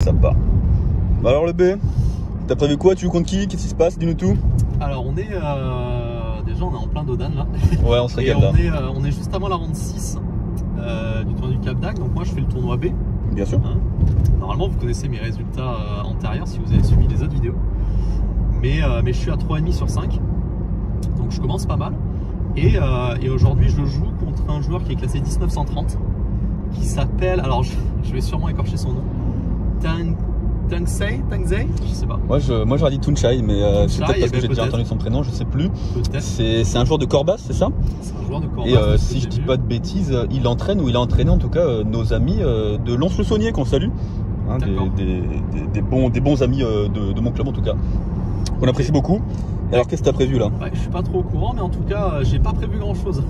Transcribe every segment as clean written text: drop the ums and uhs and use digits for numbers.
ça part. Bah alors le B, t'as prévu quoi? Tu joues contre qui? Qu'est-ce qui se passe? Dis-nous tout. Alors on est déjà on est en plein Dodan là. Ouais, on se régale là. On est juste avant la ronde 6 du tournoi du Cap d'Agde. Donc moi je fais le tournoi B. Bien sûr. Hein, normalement vous connaissez mes résultats antérieurs si vous avez suivi les autres vidéos. Mais je suis à 3,5 sur 5. Donc je commence pas mal. Et aujourd'hui je joue contre un joueur qui est classé 1930. Qui s'appelle, alors je vais sûrement écorcher son nom. Tangzei, je sais pas. Moi j'aurais dit Tunchai, mais c'est peut-être parce que j'ai déjà entendu son prénom, je sais plus. C'est un joueur de Corbas, c'est ça? C'est un joueur de Corbas. Et si je dis pas de bêtises, il entraîne ou il a entraîné en tout cas nos amis de Lons-le-Saunier qu'on salue. Hein, des bons amis de mon club en tout cas. On apprécie beaucoup. Alors qu'est-ce que tu as prévu là? Ouais, je suis pas trop au courant, mais en tout cas j'ai pas prévu grand chose.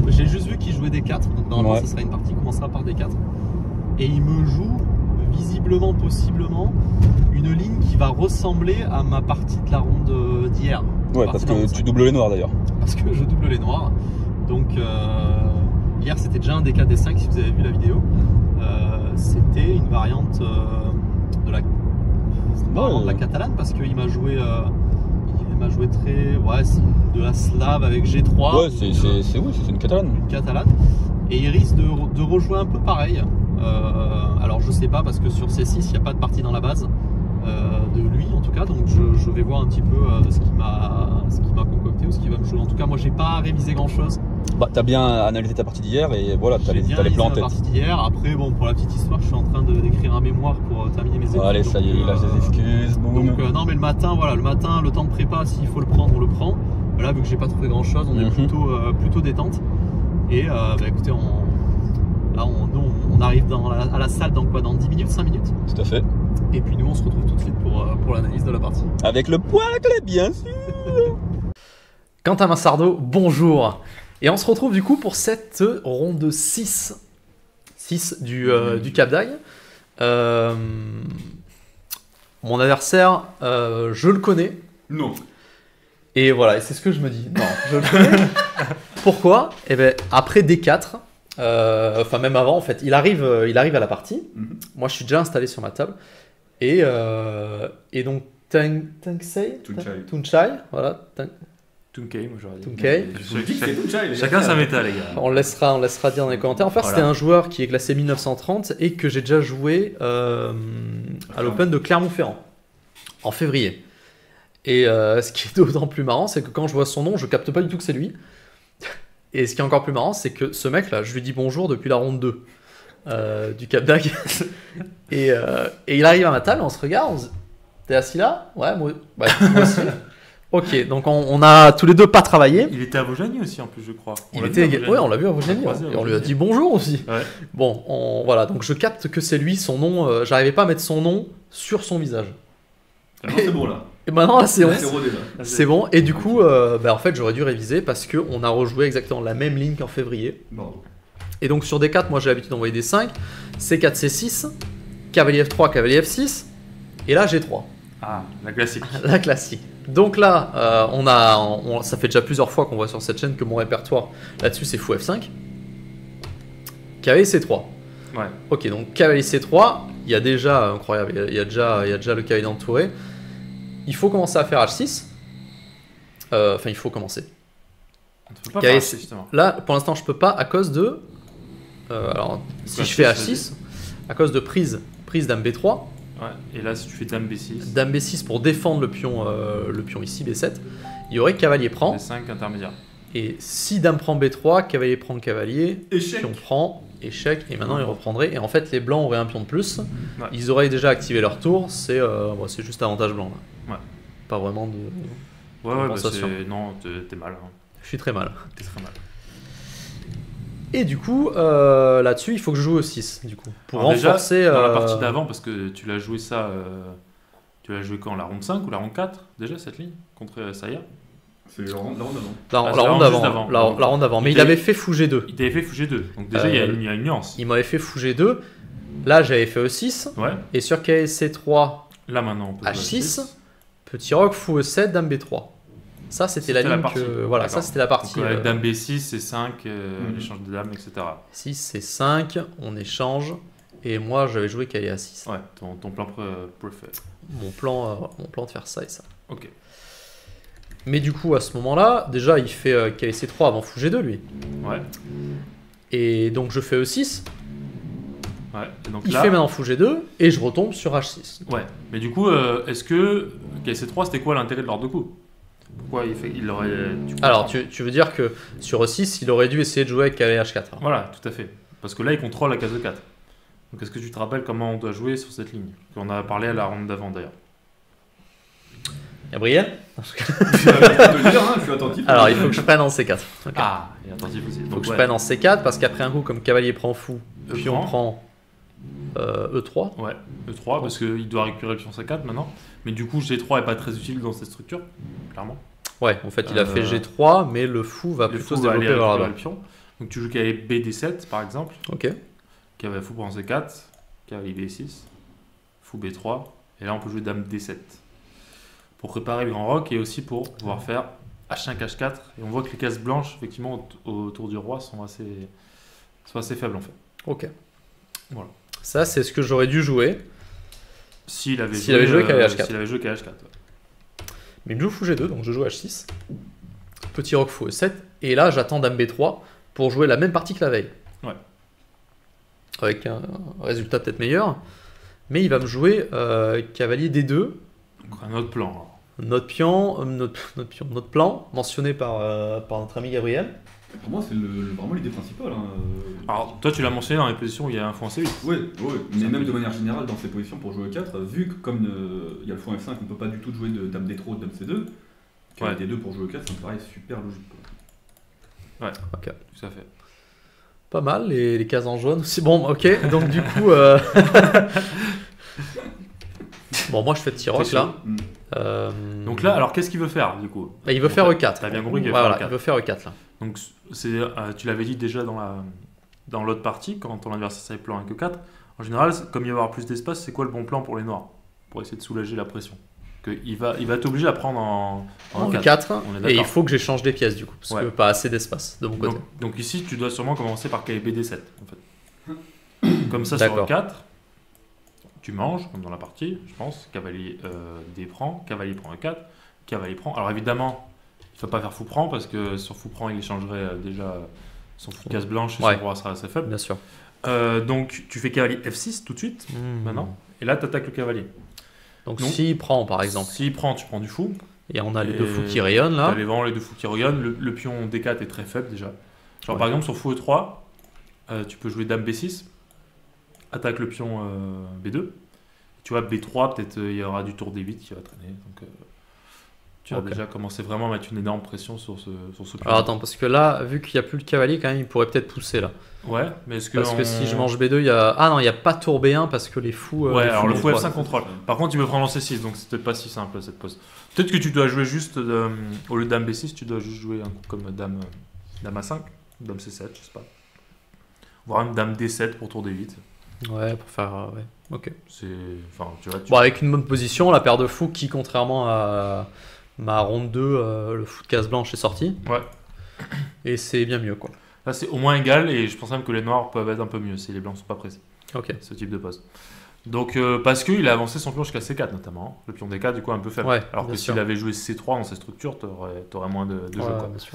J'ai juste vu qu'il jouait des 4, donc normalement ce sera une partie qui commencera par des 4. Et il me joue visiblement, possiblement, une ligne qui va ressembler à ma partie de la ronde d'hier. Ouais, parce que tu doubles les noirs d'ailleurs. Parce que je double les noirs. Donc hier c'était déjà un DK D5 si vous avez vu la vidéo. C'était une variante de la catalane parce qu'il m'a joué très de la slave avec G3. Ouais, c'est une catalane. Une catalane. Et il risque de rejouer un peu pareil. Alors je sais pas parce que sur C6 il n'y a pas de partie dans la base de lui en tout cas, donc je vais voir un petit peu ce qu'il m'a concocté ou ce qu'il va me jouer. En tout cas moi j'ai pas révisé grand chose. Bah t'as bien analysé ta partie d'hier et voilà, t'as les plans en tête. Partie d'hier. Après bon, pour la petite histoire, je suis en train d'écrire un mémoire pour terminer mes études. Allez, ça y est, il lâche des excuses. Donc non mais le matin, le temps de prépa, s'il faut le prendre, on le prend. Là vu que j'ai pas trouvé grand chose, on est plutôt détente. Et écoutez, on arrive à la salle dans quoi? Dans 10 minutes, 5 minutes? Tout à fait. Et puis nous on se retrouve tout de suite pour l'analyse de la partie. Avec le poil à clé, bien sûr. Quentin Massardo, bonjour. Et on se retrouve du coup pour cette ronde 6 du Cap d'Agde. Mon adversaire, je le connais. Non. Et voilà, c'est ce que je me dis. Non, je le connais. Pourquoi? Eh bien, après D4, enfin même avant en fait, il arrive à la partie. Moi je suis déjà installé sur ma table. Et donc Tunchai, voilà. Tunkei, moi j'aurais dit. Tunkei. Chacun sa méta, les gars. On laissera dire dans les commentaires. En fait, c'était un joueur qui est classé 1930 et que j'ai déjà joué à l'Open de Clermont-Ferrand en février. Et ce qui est d'autant plus marrant, c'est que quand je vois son nom, je capte pas du tout que c'est lui. Et ce qui est encore plus marrant, c'est que ce mec-là, je lui dis bonjour depuis la ronde 2 du Cap d'Agde. et il arrive à ma table, on se regarde, t'es assis là? Ouais, moi aussi. Ok, donc on a tous les deux pas travaillé. Il était à Vaujany aussi en plus, je crois. On l'a vu à Vaujany. Et on lui a dit bonjour aussi. Ouais. Bon, voilà, donc je capte que c'est lui, son nom. J'arrivais pas à mettre son nom sur son visage. Non, c'est bon là. Et maintenant là c'est bon. Déjà. C'est bon. Et du coup, en fait j'aurais dû réviser parce qu'on a rejoué exactement la même ligne qu'en février. Bon. Et donc sur D4, moi j'ai l'habitude d'envoyer des 5, C4, C6, cavalier F3, cavalier F6, et là G3. Ah, la classique. La classique. Donc là, ça fait déjà plusieurs fois qu'on voit sur cette chaîne que mon répertoire là-dessus c'est fou F5. Cavalier C3. Ouais. Ok, donc cavalier C3, il y a déjà, incroyable, il y a déjà le cavalier entouré. Il faut commencer à faire H6. Enfin, il faut commencer. On ne peut pas faire H6 justement. Là, pour l'instant, je peux pas à cause de... alors, si je fais H6, à cause de prise Dame B3. Ouais, et là, si tu fais Dame B6. Dame B6 pour défendre le pion ici, B7. Il y aurait cavalier prend. B5 intermédiaire. Et si Dame prend B3, cavalier prend cavalier. Échec. Pion prend, échec. Et maintenant, il reprendrait. Et en fait, les blancs auraient un pion de plus. Ouais. Ils auraient déjà activé leur tour. C'est juste avantage blanc. Là. Ouais. Pas vraiment de... Ouais, bah non, t'es mal. Hein. Je suis très mal. T'es très mal. Et du coup, là-dessus, il faut que je joue au 6, du coup. Pour alors renforcer... Déjà, dans la partie d'avant, parce que tu l'as joué ça... tu l'as joué quand? La ronde 5 ou la ronde 4, déjà, cette ligne, contre Saya? C'est la ronde avant. La ronde d'avant. Mais il avait fait fou G2. Il t'avait fait fou G2. Donc déjà, il y a une nuance. Il m'avait fait fou G2. Là, j'avais fait E6. Ouais. Et sur KSC3, là, maintenant, on peut H6. Petit roc, fou E7, Dame B3. Ça, c'était la ligne que... Voilà, ça, c'était la partie... Donc, Dame B6, C5, l'échange de dames, etc. 6, C5, on échange. et moi j'avais joué cavalier A6. Ouais, ton plan préféré. Mon plan de faire ça et ça. Ok. Mais du coup, à ce moment-là, déjà il fait cavalier C3 avant fou G2 lui. Ouais. Et donc je fais E6. Ouais. Et donc Il là, fait maintenant fou G2 et je retombe sur H6. ouais. Mais du coup, est-ce que KC3, c'était quoi l'intérêt de l'ordre de coup? Pourquoi il aurait. Alors tu veux dire que sur E6, il aurait dû essayer de jouer avec cavalier H4. hein. Voilà, tout à fait. Parce que là, il contrôle la case de 4. Donc est-ce que tu te rappelles comment on doit jouer sur cette ligne? On a parlé à la ronde d'avant d'ailleurs. Gabriel? Je suis attentif. Alors il faut que je prenne en C4. Ok. Ah, et attentif aussi. Il faut Donc, que je ouais. prenne en C4 parce qu'après un coup, comme cavalier prend fou, E pion prend. prend E3. Ouais, E3 parce qu'il doit récupérer le pion C4 maintenant. Mais du coup, G3 est pas très utile dans cette structure, clairement. Ouais, en fait, il a fait G3, mais le fou va Le plutôt fou se va aller développer vers récupérer là-bas. le pion. Donc tu joues cavalier BD7 par exemple, Ok. cavalier fou prend C4, cavalier B6, fou B3, et là on peut jouer dame D7 pour préparer le grand roc et aussi pour pouvoir faire H5, H4. Et on voit que les cases blanches, effectivement, autour du roi sont assez faibles en fait. Ok. Voilà. Ça, c'est ce que j'aurais dû jouer. S'il avait joué cavalier H4. S'il avait joué cavalier H4. Ouais. Mais il me joue fou G2, donc je joue H6. Petit roc fou E7. Et là, j'attends dame B3 pour jouer la même partie que la veille. Ouais. Avec un résultat peut-être meilleur. Mais il va me jouer cavalier D2. Donc un autre plan. Alors. Notre plan, mentionné par notre ami Gabriel. Pour moi, c'est vraiment l'idée principale. Hein. Alors, toi, tu l'as mentionné dans les positions où il y a un fou en C8. Oui, mais même de manière générale, dans ces positions pour jouer 4, vu que comme il y a le fou en F5, on ne peut pas du tout jouer de dame D3 ou de dame C2, cavalier D2 pour jouer 4, ça me paraît super logique. Quoi. Ouais, Ok. tout à fait. Pas mal, les cases en jaune aussi. Bon, ok, donc du coup. Bon, moi je fais petit roc là. Donc là, alors qu'est-ce qu'il veut faire du coup? Il veut faire E4. T'as bien compris qu'il veut Voilà, faire E4. il veut faire E4 là. Donc tu l'avais dit déjà dans l'autre partie, quand ton adversaire savait plan avec E4. En général, comme il va y avoir plus d'espace, c'est quoi le bon plan pour les noirs? Pour essayer de soulager la pression. Il va t'obliger à prendre en E4. E4 On est et d'accord. il faut que j'échange des pièces du coup, parce Ouais. que pas assez d'espace de mon côté. Donc ici, tu dois sûrement commencer par cavalier BD7 en fait. Comme ça sur D'accord. E4, tu manges, comme dans la partie, je pense. Cavalier D prend, cavalier prend E4, cavalier prend. Alors évidemment, il ne faut pas faire fou prend parce que sur fou prend, il échangerait déjà son fou de case blanche et Ouais. son roi sera assez faible. Bien sûr. Donc tu fais cavalier F6 tout de suite, maintenant, et là tu attaques le cavalier. Donc Donc, s'il prend par exemple, S'il prend, tu prends du fou. et on a les Et deux fous qui rayonnent là. T'as vraiment les deux fous qui regardent. Le pion D4 est très faible déjà. Genre Ouais. par exemple sur fou E3, tu peux jouer dame B6, attaque le pion B2. Tu vois B3, peut-être il y aura du tour D8 qui va traîner. Donc tu vas Ok. déjà commencer vraiment à mettre une énorme pression sur ce pion. Alors attends, parce que là, vu qu'il n'y a plus le cavalier, quand même, il pourrait peut-être pousser là. Ouais, mais est-ce que Parce que si je mange B2, il y a. Ah non, il n'y a pas tour B1 parce que les fous. Ouais, les alors le fous fou ont F5 trois. contrôle. Par contre, il me prend lancer 6, donc c'est peut-être pas si simple cette pose. Peut-être que tu dois jouer juste, au lieu de dame B6, tu dois juste jouer un coup comme dame A5, dame C7, je sais pas. Voire une dame D7 pour tour D8. Ouais, pour faire. Ouais, ok. C'est. Enfin, tu vois. Bon, avec une bonne position, la paire de fous qui, contrairement à ma ronde 2, le fou de case blanche est sorti. Ouais. Et c'est bien mieux quoi. Là, c'est au moins égal et je pense même que les noirs peuvent être un peu mieux si les blancs sont pas pressés. Ok. Ce type de pose. Donc, parce qu'il a avancé son pion jusqu'à C4 notamment. Le pion D4, du coup, un peu faible. Ouais, Alors que bien s'il sûr. avait joué C3 dans ses structures, t'aurais moins de jeux. Ouais, Quoi. bien sûr.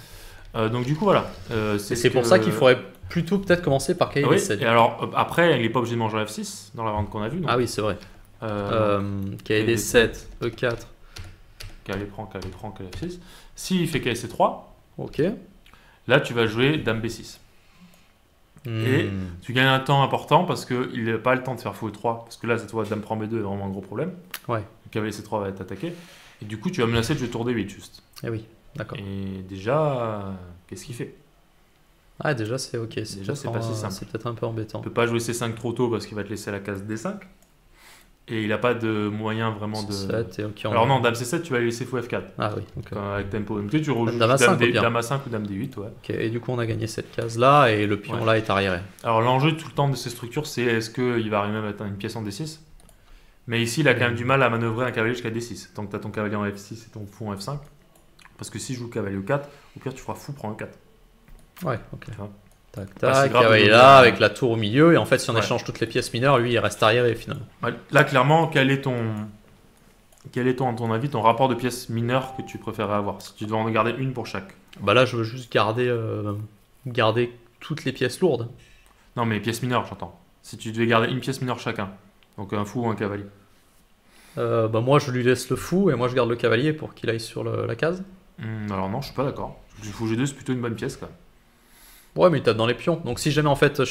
Donc, du coup, voilà. Et c'est pour ça qu'il faudrait plutôt peut-être commencer par cavalier Oui, D7. et alors, après, il n'est pas obligé de manger en F6 dans la vente qu'on a vue. donc, Ah oui, c'est vrai. Cavalier D7, E4. cavalier prend, cavalier F6. S'il fait cavalier C3, Ok. là, tu vas jouer dame B6. Et tu gagnes un temps important parce qu'il n'a pas le temps de faire fou E3. Parce que là, cette fois, dame prend B2 est vraiment un gros problème. Ouais. Le cavalier C3 va être attaqué. Et du coup, tu vas menacer de jouer tour D8 juste. Eh oui, d'accord. Et déjà, qu'est-ce qu'il fait? Ah, déjà, c'est ok. Déjà, peut-être c'est pas si simple. C'est peut-être un peu embêtant. Il ne peut pas jouer C5 trop tôt parce qu'il va te laisser la case D5. Et il n'a pas de moyen vraiment de. 7 et ok. Alors non, dame C7, tu vas lui laisser fou F4 Ah oui, ok. avec tempo. Donc tu rejoues Dame A5 au pire. dame A5 ou dame D8. Ouais. Ok, et du coup, on a gagné cette case là et le pion Ouais. là est arriéré. Alors l'enjeu tout le temps de ces structures, c'est est-ce qu'il va arriver à mettre une pièce en D6? Mais ici, il a quand même du mal à manœuvrer un cavalier jusqu'à D6. Tant que tu as ton cavalier en F6 et ton fou en F5. Parce que si je joue cavalier E4, au pire, tu feras fou prend E4. Ouais, ok. Tu vois. Tac, Pas si tac, grave cavalier de- là, avec la tour au milieu. Et en fait, si on Ouais. échange toutes les pièces mineures, lui, il reste arriéré finalement. Ouais, là, clairement, quel est à ton avis, ton rapport de pièces mineures que tu préférerais avoir? Si tu devais en garder une pour chaque. Bah là, je veux juste garder toutes les pièces lourdes. Non, mais pièces mineures, j'entends. Si tu devais garder une pièce mineure chacun, donc un fou ou un cavalier. Bah moi, je lui laisse le fou et moi, je garde le cavalier pour qu'il aille sur la case. Alors non, je suis pas d'accord. Le fou G2, c'est plutôt une bonne pièce, quoi. Ouais, mais il tape dans les pions. Donc si jamais en fait,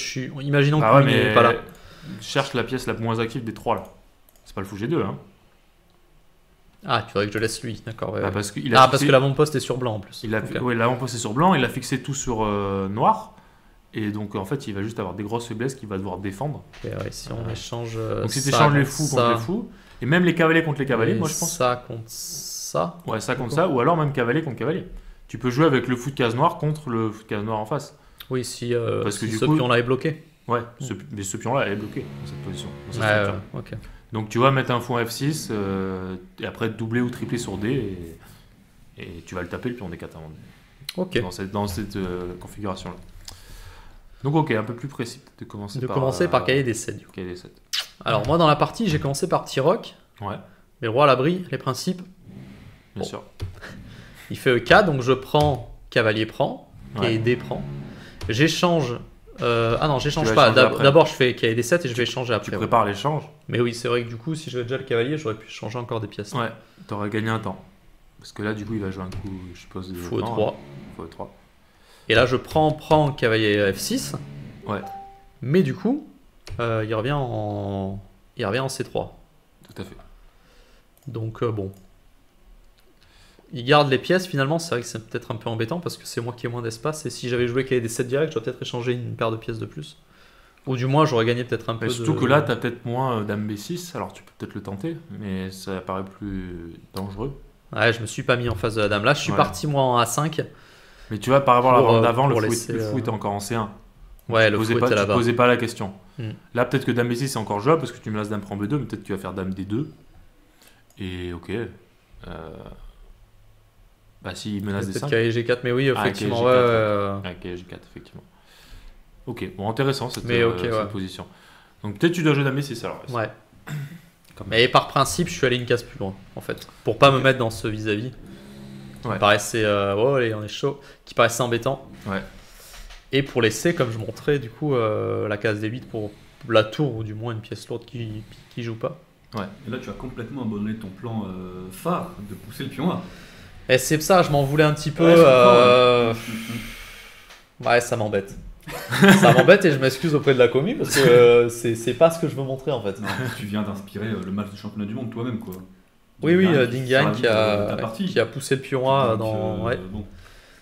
imaginons Ah que ouais, lui mais n'est pas là. cherche la pièce la moins active des trois, là. C'est pas le fou G2, hein. Ah, tu voudrais que je laisse lui, d'accord. Ouais, Bah, ouais. parce qu'il a Parce fixé- que l'avant-poste est sur blanc en plus. Il a, Ok. ouais, l'avant-poste est sur blanc, il a fixé tout sur noir. Et donc, en fait, il va juste avoir des grosses faiblesses qu'il va devoir défendre. Et ouais, si on échange. Donc, si tu ça échanges les contre fous ça, contre les fous, et même les cavaliers contre les cavaliers, et moi je pense. Ça contre ça. Ouais, ça contre ça, ou alors même cavalier contre cavalier. Tu peux jouer avec le fou de case noire contre le fou de case noire en face. Oui, si, Parce que si du ce coup- pion-là est bloqué. Ouais, mais ce pion-là, elle est bloqué dans cette position. Dans cette Ouais, structure. ouais, ok. Donc, tu vas mettre un fou en F6, et après doubler ou tripler sur D, et tu vas le taper le pion D4 avant Ok. dans cette configuration-là. Donc, ok, un peu plus précis de commencer Par cahier des 7. Du coup. cahier des 7. Alors, moi, dans la partie, j'ai commencé par petit roc. Ouais, Mais le roi à l'abri, les principes. bien Bon. sûr. Il fait E4, donc je prends cavalier prend, cahier Ouais. D prend. J'échange. Ah non, j'échange Tu vas pas. échanger après. D'abord, je fais cahier des 7 et je vais échanger Tu après. ouais. prépares l'échange. Mais oui, c'est vrai que du coup, si j'avais déjà le cavalier, j'aurais pu changer encore des pièces. Ouais, t'aurais gagné un temps. Parce que là, du coup, il va jouer un coup, je suppose, de Fou développement, E3. hein. Fou E3. Et là, je prends cavalier F6. Ouais, Mais du coup, il revient en C3. tout à fait. Donc bon. Il garde les pièces finalement, c'est vrai que c'est peut-être un peu embêtant parce que c'est moi qui ai moins d'espace. Et si j'avais joué cahier des 7 direct, j'aurais peut-être échangé une paire de pièces de plus. Ou du moins, j'aurais gagné peut-être un peu Mais surtout de... que là, t'as peut-être moins dame B6, alors tu peux peut-être le tenter, mais ça paraît plus dangereux. Ouais, je me suis pas mis en face de la dame. Là, je suis Ouais. parti moi en A5. Mais tu vois, par rapport à la Pour, ronde d'avant, pour le laisser, fou était encore en C1. Ouais, Tu le posais fou pas, était tu là-bas. posais pas la question. Hmm. Là, peut-être que dame B6 c'est encore jouable parce que tu menaces dame prend B2, mais peut-être que tu vas faire dame D2. Et ok. Bah, s'il menace Peut-être D5. cahier G4, mais oui, effectivement. cahier ouais, G4, Ok, G4, effectivement. Ok, bon, intéressant cette, Mais ok, cette ouais. position. Donc peut-être tu dois jouer dame B6 alors. ouais. Quand même. Mais par principe, je suis allé une case plus loin, en fait. Pour pas me mettre dans ce vis-à-vis. Qui Ouais. paraissait... oh, allez, on est chaud. Qui paraissait embêtant. Ouais. Et pour laisser, comme je montrais, du coup, la case D8 pour la tour, ou du moins une pièce lourde qui joue pas. Et là, tu as complètement abandonné ton plan phare de pousser le pion A. Et c'est ça, je m'en voulais un petit peu. Ouais, je comprends, Ouais, ça m'embête. Ça m'embête et je m'excuse auprès de la commu parce que c'est pas ce que je veux montrer en fait. Non, tu viens d'inspirer le match de championnat du monde toi-même, quoi. Oui, oui, Dinguin Dingan qui sera vite ta partie. qui a poussé le pion A Donc, dans. Ouais. bon.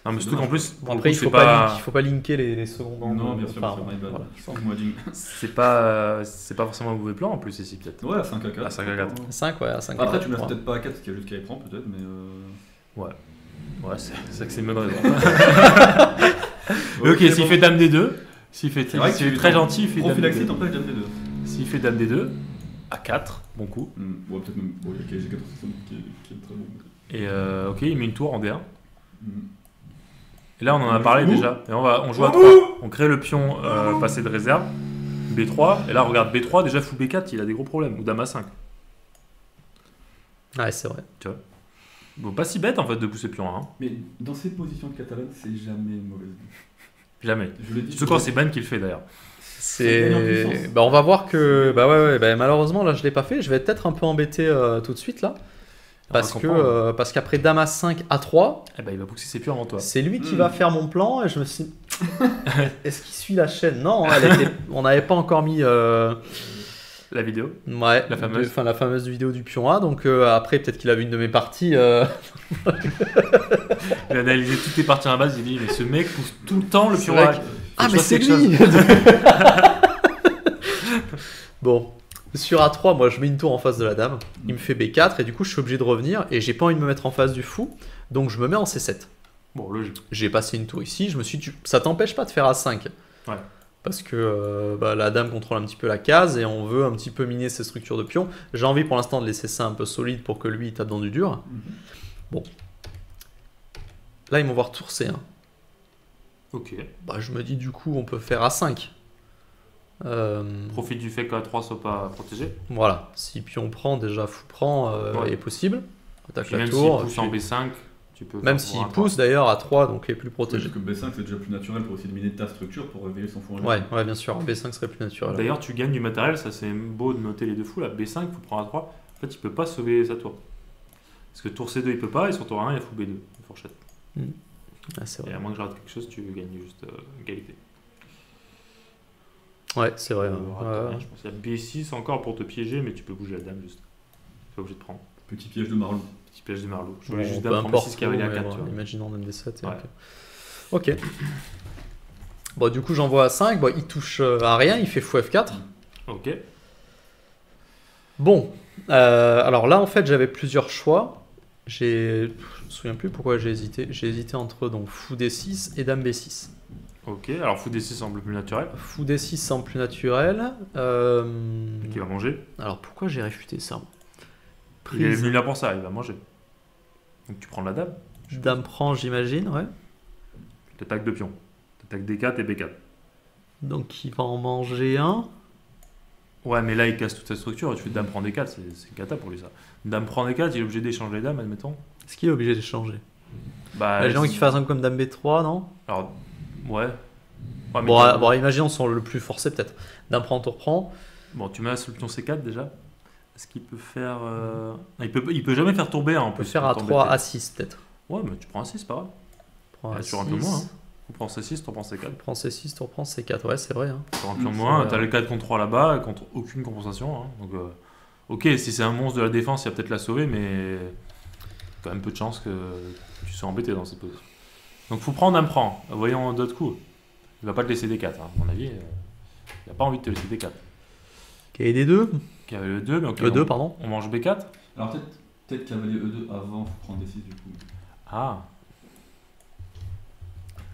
Non, mais C'est surtout qu'en dommage. plus, Bon, pour après, le il coup, faut c'est pas, il faut pas linker les secondes. Non, bien sûr, enfin, my bad. voilà. Excuse-moi, Jing. c'est pas forcément un mauvais plan en plus ici peut-être. Ouais, à 5 à 4. À 5 à 4. 5, ouais, à 5. Après, tu me laisses ouais. peut-être pas à 4 parce qu'il y a juste qu'à y prendre, peut-être, mais. Ouais, c'est vrai que c'est une bonne raison. Ok, ok, s'il bon. fait dame D2, s'il fait C'est vrai que s'il est tu très gentil, il fait dame prophylaxie, D2. t'empêches dame D2. S'il fait dame D2, à 4, bon coup. Ouais, peut-être même. Bon, il y a G4 qui est très bon. Et ok, il met une tour en D1. Mm. Et là, on en a On parlé joue où déjà. Et on joue à Où 3. On crée le pion passé de réserve. B3. Et là, regarde B3, déjà fou B4, il a des gros problèmes. Ou dame A5. Ouais, c'est vrai. Bon, pas si bête en fait de pousser pion 1. Hein. Mais dans ces positions de catalane, c'est jamais une mauvaise idée. Jamais. Je l'ai dit. Surtout quand c'est Ben qui le fait d'ailleurs. Ça gagne en puissance. Bah, on va voir que. Bah, ouais, bah, malheureusement, là, je l'ai pas fait. Je vais être un peu embêté tout de suite là. Parce va comprendre. parce qu'après Dame A5, A3, Eh ben, il va pousser ses pions avant toi. c'est lui qui Mm. va faire mon plan. Et je me suis. Est-ce qu'il suit la chaîne? Non, on n'avait pas encore mis. La vidéo. Ouais, La fameuse. Enfin, la fameuse vidéo du pion A. Donc après, peut-être qu'il a vu une de mes parties. Il a analysé toutes tes parties à la base. Il dit, mais ce mec pousse tout le temps le C'est pion vrai A. que- Faut Ah, que mais je fasse c'est quelque lui chose. Bon, sur A3, moi je mets une tour en face de la dame. Il me fait B4 et du coup je suis obligé de revenir et j'ai pas envie de me mettre en face du fou. Donc je me mets en C7. Bon, logique. J'ai passé une tour ici. Je me suis dit, ça t'empêche pas de faire A5. Ouais. Parce que bah, la dame contrôle un petit peu la case et on veut un petit peu miner ses structures de pions. J'ai envie pour l'instant de laisser ça un peu solide pour que lui il tape dans du dur. Mhm. Là ils vont voir tour C1. Ok. Bah, je me dis du coup on peut faire A5. Profite du fait qu'A3 soit pas protégé. Voilà, si pion prend, déjà fou prend est possible. Attaque Puis la même tour. s'il pousse en B5, tu peux. Même faire s'il pour un pousse d'ailleurs à 3, donc il est plus protégé. Parce que B5 c'est déjà plus naturel pour essayer de miner ta structure pour réveiller son fou en Ouais, ouais, bien sûr, B5 serait plus naturel. D'ailleurs, tu gagnes du matériel, ça c'est beau de noter les deux fous là. B5, faut prendre A3. En fait, il peut pas sauver sa tour. Parce que tour C2 il peut pas, et sur tour 1 il y a fou B2, une fourchette. Ah, c'est Et vrai. à moins que je rate quelque chose, tu gagnes juste égalité. Ouais, c'est vrai. Rate rien, je pense. Il y a B6 encore pour te piéger, mais tu peux bouger la dame juste. Tu pas obligé de prendre. Petit piège de Marlou. Petit piège de Marlot. Je Bon, voulais juste peu dame prendre importe, B6 cavalier à 4. ouais, tu vois. imaginons on D7. Ouais. Ok. Bon, du coup, j'envoie à 5. Bon, il touche à rien, il fait fou F4. Ok. Bon, alors là, en fait, j'avais plusieurs choix. Je me souviens plus pourquoi j'ai hésité. J'ai hésité entre donc fou D6 et dame B6. Ok, alors fou D6 semble plus naturel. Fou D6 semble plus naturel. Qui va manger. Alors pourquoi j'ai réfuté ça? Il est Prise. venu là pour ça, il va manger. Donc tu prends la dame, Dame prend, j'imagine, ouais. tu attaques deux pions. Tu attaques D4 et B4. Donc il va en manger un. Ouais, mais là il casse toute sa structure et tu fais dame prend D4, c'est cata pour lui ça. Dame prend D4, il est obligé d'échanger les dames, admettons. Est-ce qu'il est obligé d'échanger? Bah, Imaginons qu'il fasse un comme dame B3, non? Alors, ouais. Ouais, mais Bon, imaginons sur le plus forcé peut-être. Dame prend, tour prend. Bon, tu mets sur le pion C4 déjà. Est-ce qu'il peut faire. Il peut jamais faire tour B1 en On peut plus. faire pour A3, t'embêter. A6 peut-être. Ouais, mais tu prends un 6, c'est pas grave. Prend Ouais, A6. sur un peu moins, hein. Tu prends C6, tu prends C4. Prend C6, tour prend C4. Ouais, c'est vrai. Hein. Sur un pion de C'est moins, vrai. t'as le 4 contre 3 là-bas, contre aucune compensation. Hein. Donc, ok, si c'est un monstre de la défense, il y a peut-être la sauver, mais quand même peu de chance que tu sois embêté dans cette position. Donc, faut prendre un prend. Voyons d'autres coups. Il va pas te laisser D4, hein. À mon avis. Il a pas envie de te laisser D4. Ok, D2. Cavalier E2, mais ok. E2, pardon. On mange B4. Alors peut-être cavalier E2 avant, faut prendre D6 du coup. Ah,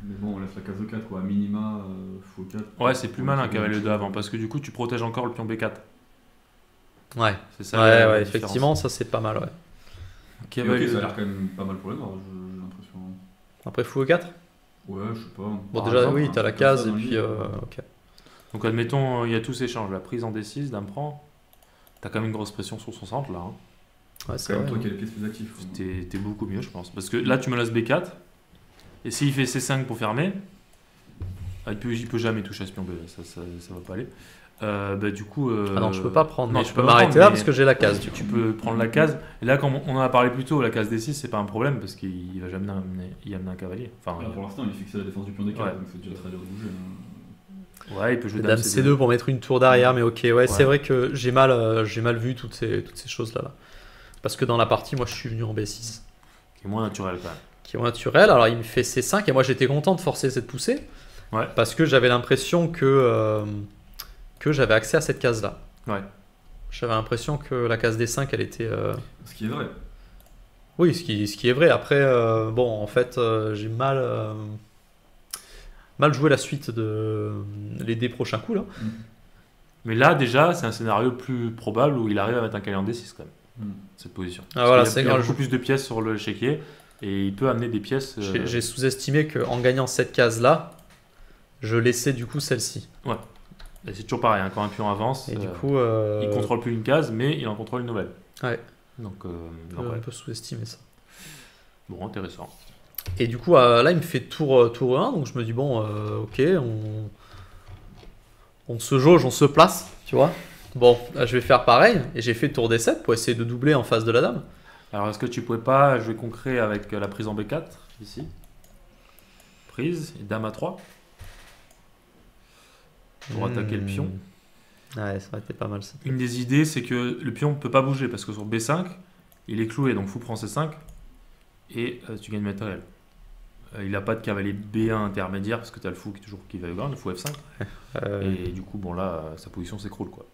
Mais bon, on laisse la case E4 quoi, à minima, fou 4. ouais, c'est plus malin cavalier E2 avant, parce que du coup, tu protèges encore le pion B4. Ouais. C'est ça. Ouais, la ouais, différence. effectivement, ça c'est pas mal, ouais. Et ok, Cavalier ça a E2. l'air quand même pas mal pour les noirs, j'ai l'impression. Après fou E4. Ouais, je sais pas. Bon, Par déjà, exemple, oui, un t'as la truc comme case ça et dans le puis. livre. Ok. Donc admettons, il y a tous ces échanges. La prise en D6, dame prend. T'as quand même une grosse pression sur son centre là. Hein. Ouais, C'est c'est quand même vrai. toi hein. qui as les pièces plus actives. quoi. T'es beaucoup mieux, je pense. Parce que là, tu me laisses B4. Et s'il fait C5 pour fermer, il peut jamais toucher à ce pion B. Ça va pas aller. Bah, du coup. Ah non, je peux pas prendre. Non, Mais tu je peux peux pas m'arrêter prendre, là mais parce que j'ai la case. Du coup. Tu peux prendre la case. Et là, comme on en a parlé plus tôt, la case D6, c'est pas un problème parce qu'il va jamais y amener un cavalier. Enfin, Là, pour l'instant, il est fixé à la défense du pion D4, Ouais. donc c'est déjà très dur de bouger. hein. ouais, il peut jouer Dame C2 pour mettre une tour derrière, mais ok, ouais, c'est vrai que j'ai mal vu toutes ces choses là. Parce que dans la partie, moi je suis venu en B6, Qui est moins naturel quand même. qui est au naturel. Alors il me fait C5 et moi j'étais content de forcer cette poussée. Ouais. Parce que j'avais l'impression que j'avais accès à cette case là. Ouais. J'avais l'impression que la case D5 elle était. Ce qui est vrai. Oui, ce qui est vrai. Après, bon, en fait, j'ai mal joué la suite les des prochains coups là. Mais là, déjà, c'est un scénario plus probable où il arrive à mettre un cavalier en D6 quand même, cette position. Ah, voilà, Parce qu'il c'est y a quand beaucoup plus de pièces sur le chéquier et il peut amener des pièces. J'ai sous-estimé qu'en gagnant cette case là, je laissais du coup celle-ci. Et c'est toujours pareil, hein, quand un pion avance, Et du coup, il contrôle plus une case, mais il en contrôle une nouvelle. Ouais. Donc, on ouais. peut sous-estimer ça. Bon, intéressant. Et du coup, là, il me fait tour 1, donc je me dis, bon, ok, on se jauge, on se place, tu vois. Bon, là, je vais faire pareil, et j'ai fait tour D7 pour essayer de doubler en face de la dame. Alors, est-ce que tu pouvais pas jouer concret avec la prise en B4 ici? Prise et dame à 3 pour attaquer le pion. Ouais, ça aurait été pas mal ça. Une des idées, c'est que le pion ne peut pas bouger parce que sur B5, il est cloué, donc fou prend C5 et tu gagnes matériel. Il n'a pas de cavalier B1 intermédiaire parce que tu as le fou qui va au grand, le fou F5. Et du coup, bon là, sa position s'écroule quoi.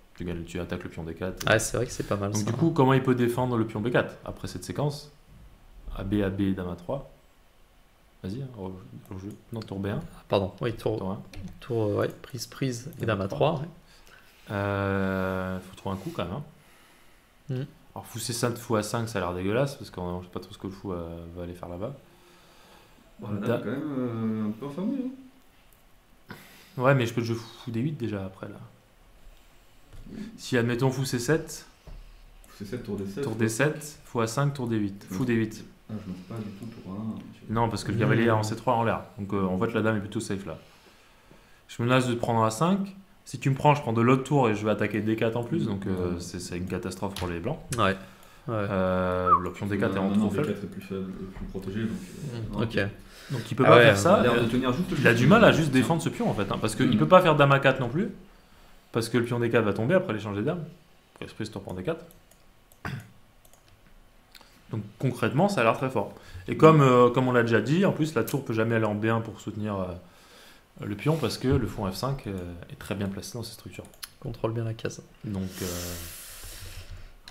Tu attaques le pion D4. Ouais, c'est vrai que c'est pas mal Donc ça. du coup, comment il peut défendre le pion B4 après cette séquence? AB, dame à 3. Vas-y, hein, rejeu. Non, tour B1. Pardon, oui, Tour 1. ouais, prise, et dame à 3. Ouais. Faut trouver un coup quand même. Hein. Mm. Alors fou C5, fou A5, ça a l'air dégueulasse parce qu'on ne sait pas trop ce que le fou va aller faire là-bas. Bon, la dame est quand même un peu enfermée. Hein. Ouais, mais je peux jouer fou D8 déjà après là. Si admettons fou C7, Fou C7, tour D7. tour D7, fou A5, tour D8. Fou D8. Ah, je monte pas du tout tour 1. Non, parce que le cavalier est en C3 en l'air. Donc en fait, la dame est plutôt safe là. Je menace de prendre un A5. Si tu me prends, je prends de l'autre tour et je vais attaquer D4 en plus. Donc c'est une catastrophe pour les blancs. Ouais. Le pion D4 est en trop faible. D4 est plus faible, plus protégé. Donc, Ok. Donc il peut pas faire ça. Il a l'air de tenir juste Il a du mal à juste défendre ce pion en fait. Parce qu'il peut pas faire dame A4 non plus. Parce que le pion D4 va tomber après l'échange des dames. Esprit, tu reprends D4. Donc concrètement, ça a l'air très fort. Et comme on l'a déjà dit, en plus la tour peut jamais aller en B1 pour soutenir le pion parce que le fond F5 est très bien placé dans ces structures. Contrôle bien la case. Donc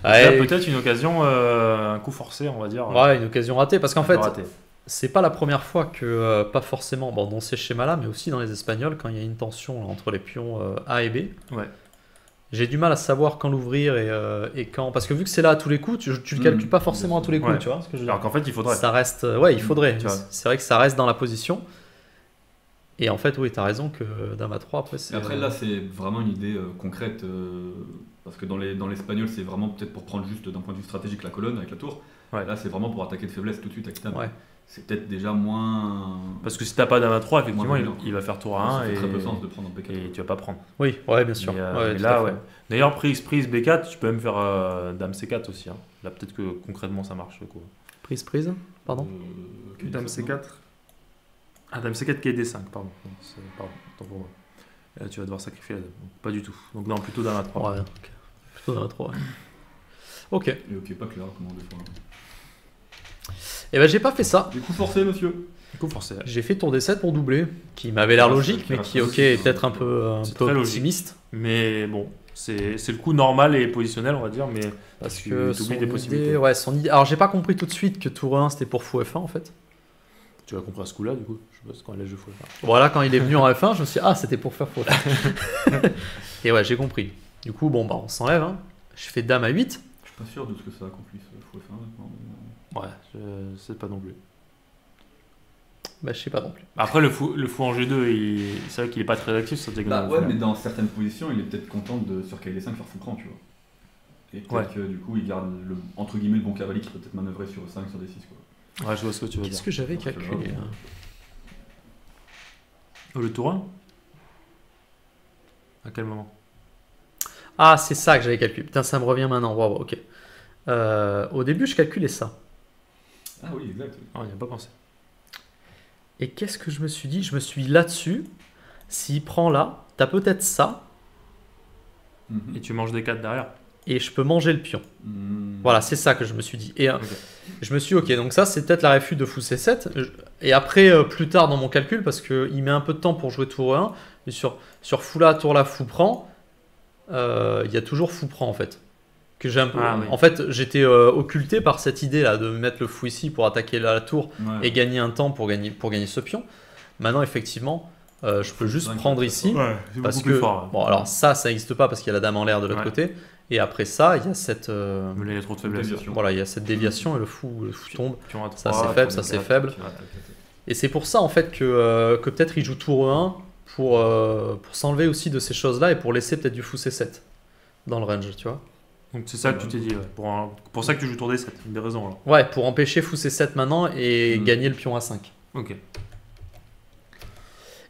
Ouais. peut-être une occasion, un coup forcé, on va dire. Ouais, une occasion ratée. Parce qu'en fait, raté. c'est pas la première fois que, pas forcément dans ces schémas-là, mais aussi dans les espagnols, quand il y a une tension là, entre les pions A et B. Ouais. J'ai du mal à savoir quand l'ouvrir et quand. Parce que vu que c'est là à tous les coups, tu le calcules pas forcément à tous les coups, Ouais. tu vois ce que je veux dire. Alors qu'en fait, il faudrait. Ça reste. Ouais, il faudrait. Tu vois. C'est vrai que ça reste dans la position. Et en fait, oui, t'as raison que dame à 3 après c'est. Mais après, là, c'est vraiment une idée concrète. Parce que dans l'espagnol, c'est vraiment peut-être pour prendre juste d'un point de vue stratégique la colonne avec la tour. Ouais. Là, c'est vraiment pour attaquer de faiblesse tout de suite avec dame. Ouais. C'est peut-être déjà moins. Parce que si t'as pas dame à 3, effectivement, Moins il va faire tour à 1 Ça fait et, très peu sens de prendre un P4. et tu vas pas prendre. Oui, ouais, bien sûr. Mais, Ouais, mais tout là, à fait. ouais. D'ailleurs, prise B4, tu peux même faire dame C4 aussi. Hein. Là, peut-être que concrètement, ça marche. Quoi. Prise, pardon. Ok, Dame ça, C4. Ah, dame C4 qui est D5, pardon. Pardon, autant pour moi. Et là, tu vas devoir sacrifier la dame. Donc, pas du tout. Donc, non, plutôt dame à 3. Ouais, ok. Plutôt dame à 3. Ouais. Ok. Et ok, pas clair comment on défend. Et ben j'ai pas fait ça. Du coup, forcé, monsieur. Du coup, forcé. J'ai fait tour D7 pour doubler, qui m'avait l'air Ah, logique, c'est mais qui, très ok, est logique, peut-être un c'est peu très logique. optimiste. Mais bon, c'est le coup normal et positionnel, on va dire. Mais Parce tu que oublies son des possibilités. idée, ouais, son idée. Alors j'ai pas compris tout de suite que tour 1 c'était pour fou F1 en fait. Tu vas comprendre à ce coup-là, du coup. Je sais pas quand elle a joué fou. Voilà, quand il est venu en F1, je me suis dit, ah, c'était pour faire fou F1. Et ouais, j'ai compris. Du coup, bon, bah on s'enlève. Hein. Je fais dame à 8. Je suis pas sûr de ce que ça accomplit ce fou F1 maintenant. Ouais, je sais pas non plus. Bah, je sais pas non plus. Après, le fou en G2, c'est vrai qu'il est pas très actif sur Bah ouais, mais dans certaines positions, il est peut-être content de sur KD5 faire fou prend, tu vois. Et peut-être que du coup, il garde le, entre guillemets le bon cavalier qui peut peut-être manœuvrer sur 5 sur D6 quoi. Ouais, je vois ce que tu veux dire. Qu'est-ce que j'avais Ouais, calculé là Le tour 1 À quel moment? Ah, c'est ça que j'avais calculé. Putain, ça me revient maintenant. Waouh, ok. Au début, je calculais ça. Ah oui, exact. Ah, on n'y a pas pensé. Et qu'est-ce que je me suis dit? Je me suis dit là-dessus, s'il prend là, t'as peut-être ça, Et tu manges des 4 derrière. et je peux manger le pion. Mhm. Voilà, c'est ça que je me suis dit. Et Ok. je me suis dit, ok, donc ça, c'est peut-être la réfute de fou C7. Et après, plus tard dans mon calcul, parce qu'il met un peu de temps pour jouer tour 1, et sur fou là, tour là, fou prend, il y a toujours fou prend en fait. Que j'ai un peu... Ah, oui. En fait, j'étais occulté par cette idée là de mettre le fou ici pour attaquer la tour Ouais. et gagner un temps pour gagner ce pion. Maintenant, effectivement, je peux juste Cinq, prendre c'est ici. Ouais, c'est Parce beaucoup que, plus fort. bon, alors ça n'existe pas parce qu'il y a la dame en l'air de l'autre Ouais. côté. Et après ça, il y a cette, Mais là, il y a trop de faiblesse. Déviation. voilà, il y a cette déviation et le fou tombe. Pion à Ça, 3, c'est faible, pion ça, à c'est 4. faible. Ouais. Et c'est pour ça en fait que peut-être il joue tour 1 pour s'enlever aussi de ces choses-là et pour laisser peut-être du fou C7 dans le range, tu vois. Donc c'est ça que tu t'es dit. Ouais. Pour ça que tu joues tour D7. Une des raisons alors. Ouais, pour empêcher fou C7 maintenant et gagner le pion A5. Ok.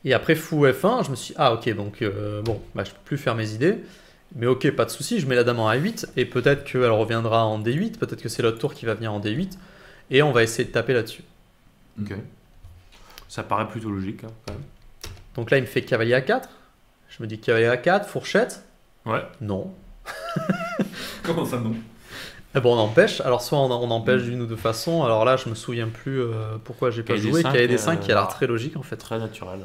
Et après fou F1, je me suis dit, ah ok, donc bon, bah, je peux plus faire mes idées. Mais ok, pas de souci, je mets la dame en A8 et peut-être qu'elle reviendra en D8, peut-être que c'est l'autre tour qui va venir en D8 et on va essayer de taper là-dessus. Ok. Ça paraît plutôt logique hein, quand même. Donc là, il me fait cavalier A4. Je me dis cavalier A4, fourchette. Ouais. Non. Comment ça non? Eh bon, on empêche. Alors soit on empêche d'une ou deux façons. Alors là, je me souviens plus pourquoi j'ai pas KD5, joué. KD5 qui a l'air très logique en fait. Très naturel.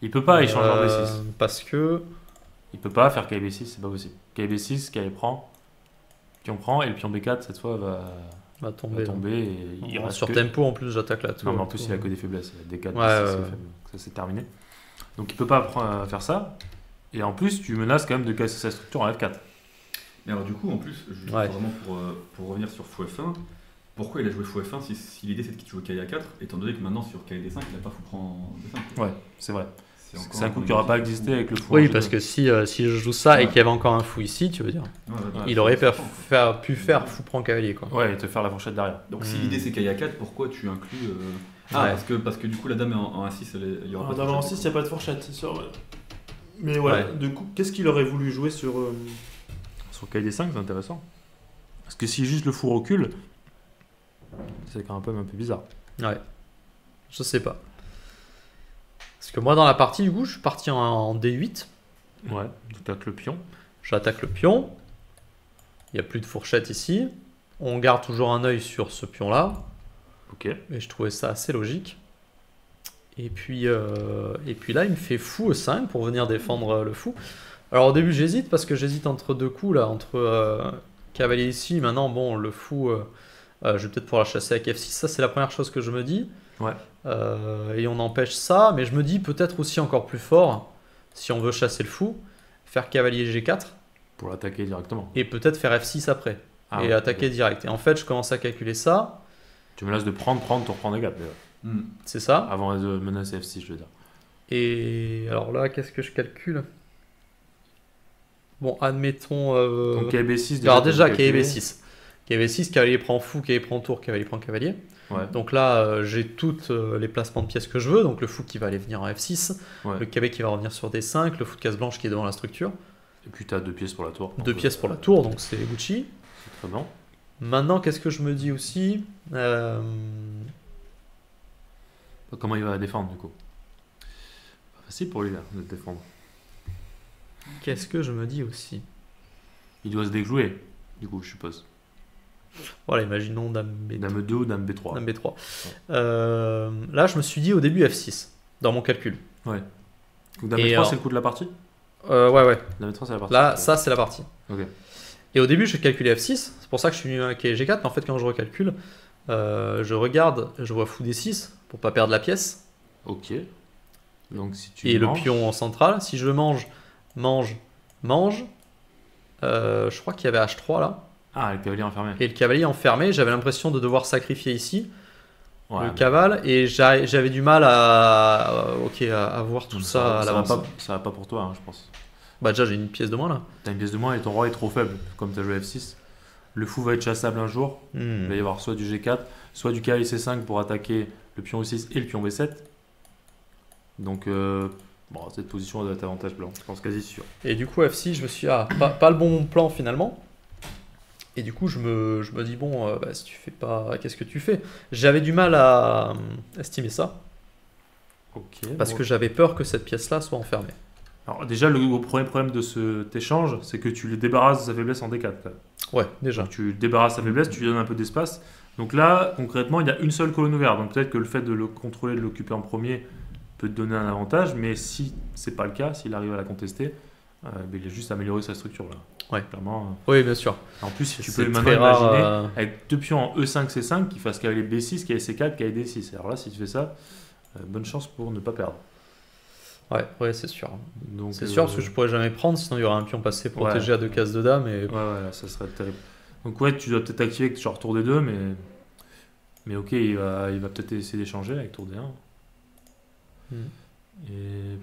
Il peut pas échanger en B6. Parce que... Il peut pas faire KB6, c'est pas possible. KB6, KB prend, pion prend, et le pion B4 cette fois va tomber. et il Bon, reste sur que... tempo en plus, j'attaque la tour. Non mais en plus il a que des faiblesses, D4, Ouais, D6, ouais. c'est faible. Ça c'est terminé. Donc il peut pas faire ça, et en plus tu menaces quand même de casser sa structure en F4. Mais alors du coup, en plus, juste Ouais. vraiment pour revenir sur fou F1, pourquoi il a joué fou F1 si l'idée c'est qu'il joue KD4, étant donné que maintenant sur KD5 il n'a pas fou prend D5. Ouais, c'est vrai. C'est un coup qui n'aura pas existé avec le fou. Oui, parce que si je joue ça et Ouais. qu'il y avait encore un fou ici, tu veux dire, il aurait pu faire fou prend cavalier quoi. Ouais, et te faire la fourchette derrière. Donc si l'idée c'est qu'il y a 4, pourquoi tu inclus Ouais. parce que du coup la dame en A6, il y aura pas de En fourchette. 6, il n'y a pas de fourchette, c'est sûr. Ouais. Mais voilà, Ouais. du coup, qu'est-ce qu'il aurait voulu jouer sur KD5, c'est intéressant. Parce que si juste le fou recule, c'est quand même un peu bizarre. Ouais. Je sais pas. Parce que moi dans la partie du coup, je suis parti en D8. Ouais, tout avec le pion. J'attaque le pion. Il n'y a plus de fourchette ici. On garde toujours un œil sur ce pion là. Ok. Et je trouvais ça assez logique. Et puis là, il me fait fou E5 pour venir défendre le fou. Alors au début, j'hésite parce que j'hésite entre deux coups là, entre cavalier ici. Maintenant, bon, le fou, je vais peut-être pouvoir la chasser avec F6. Ça, c'est la première chose que je me dis. Ouais. Et on empêche ça, mais je me dis peut-être aussi encore plus fort, si on veut chasser le fou, faire cavalier G4 Pour l'attaquer directement. et peut-être faire F6 après. Ah, et ouais, attaquer ok. direct. Et en fait, je commence à calculer ça. Tu me laisses de prendre, tu reprends des gaps. C'est ça. Avant de menacer F6, je veux dire. Et alors là, qu'est-ce que je calcule? Bon, admettons. Donc KB6 Alors déjà, t'as calculé. KV6. KV6, cavalier prend fou, cavalier prend tour, cavalier prend cavalier. Ouais. Donc là, j'ai tous les placements de pièces que je veux. Donc le fou qui va aller venir en F6, Ouais. le cavalier qui va revenir sur D5, le fou de case blanche qui est devant la structure. Et puis tu as 2 pièces pour la tour. Deux pièces pour la tour, donc c'est Gucci. C'est très bon. Maintenant, qu'est-ce que je me dis aussi? Comment il va défendre du coup? Pas facile pour lui là, de défendre. Qu'est-ce que je me dis aussi? Il doit se déjouer, du coup, je suppose. Voilà, imaginons Dame B3. Dame 2 ou Dame B3. Dame B3. Là, je me suis dit au début F6 dans mon calcul. Ouais. Donc Dame Et B3, alors- c'est le coup de la partie? Ouais. Dame B3, c'est la partie. Là, Ok. ça, c'est la partie. Ok. Et au début, j'ai calculé F6. C'est pour ça que je suis venu avec G4. Mais en fait, quand je recalcule, je regarde, je vois fou D6 pour pas perdre la pièce. Ok. Donc si tu Et manges, le pion en centrale. Si je mange. Je crois qu'il y avait H3 là. Ah, le cavalier enfermé. Et le cavalier enfermé. J'avais l'impression de devoir sacrifier ici Ouais, le cavale. Et j'avais du mal à voir tout ça à ça va l'avance. pas, ça va pas pour toi, hein, je pense. Bah déjà, j'ai une pièce de moins là. T'as une pièce de moins et ton roi est trop faible, comme t'as joué F6. Le fou va être chassable un jour. Il va y avoir soit du G4, soit du cavalier C5 pour attaquer le pion E6 et le pion B7. Donc, bon, cette position doit être avantage blanc, je pense quasi sûr. Et du coup, F6, je me suis dit, pas le bon plan finalement. Et du coup, je me dis, bon, si tu fais pas, qu'est-ce que tu fais? J'avais du mal à estimer ça, Ok. parce bon. que j'avais peur que cette pièce-là soit enfermée. Alors, déjà, le premier problème de cet échange, c'est que tu le débarrasses de sa faiblesse en D4. quand même. Ouais, déjà. Donc, tu débarrasses sa faiblesse, tu lui donnes un peu d'espace. Donc là, concrètement, il y a une seule colonne ouverte. Donc peut-être que le fait de le contrôler, de l'occuper en premier, peut te donner un avantage. Mais si c'est pas le cas, s'il arrive à la contester, il a juste amélioré sa structure là. Ouais. Clairement. Oui, bien sûr. En plus, si tu C'est peux maintenant très rare, imaginer avec deux pions en E5, C5 qui fassent cavalier B6, cavalier C4, cavalier D6. Alors là, si tu fais ça, bonne chance pour ne pas perdre. Ouais, c'est sûr. Donc, C'est sûr, parce que je pourrais jamais prendre, sinon il y aura un pion passé protégé à deux cases de dame. Et... Ouais, là, ça serait terrible. Donc ouais, tu dois peut-être activer que genre tour D2, mais ok, il va peut-être essayer d'échanger avec tour D1. Mm. Et...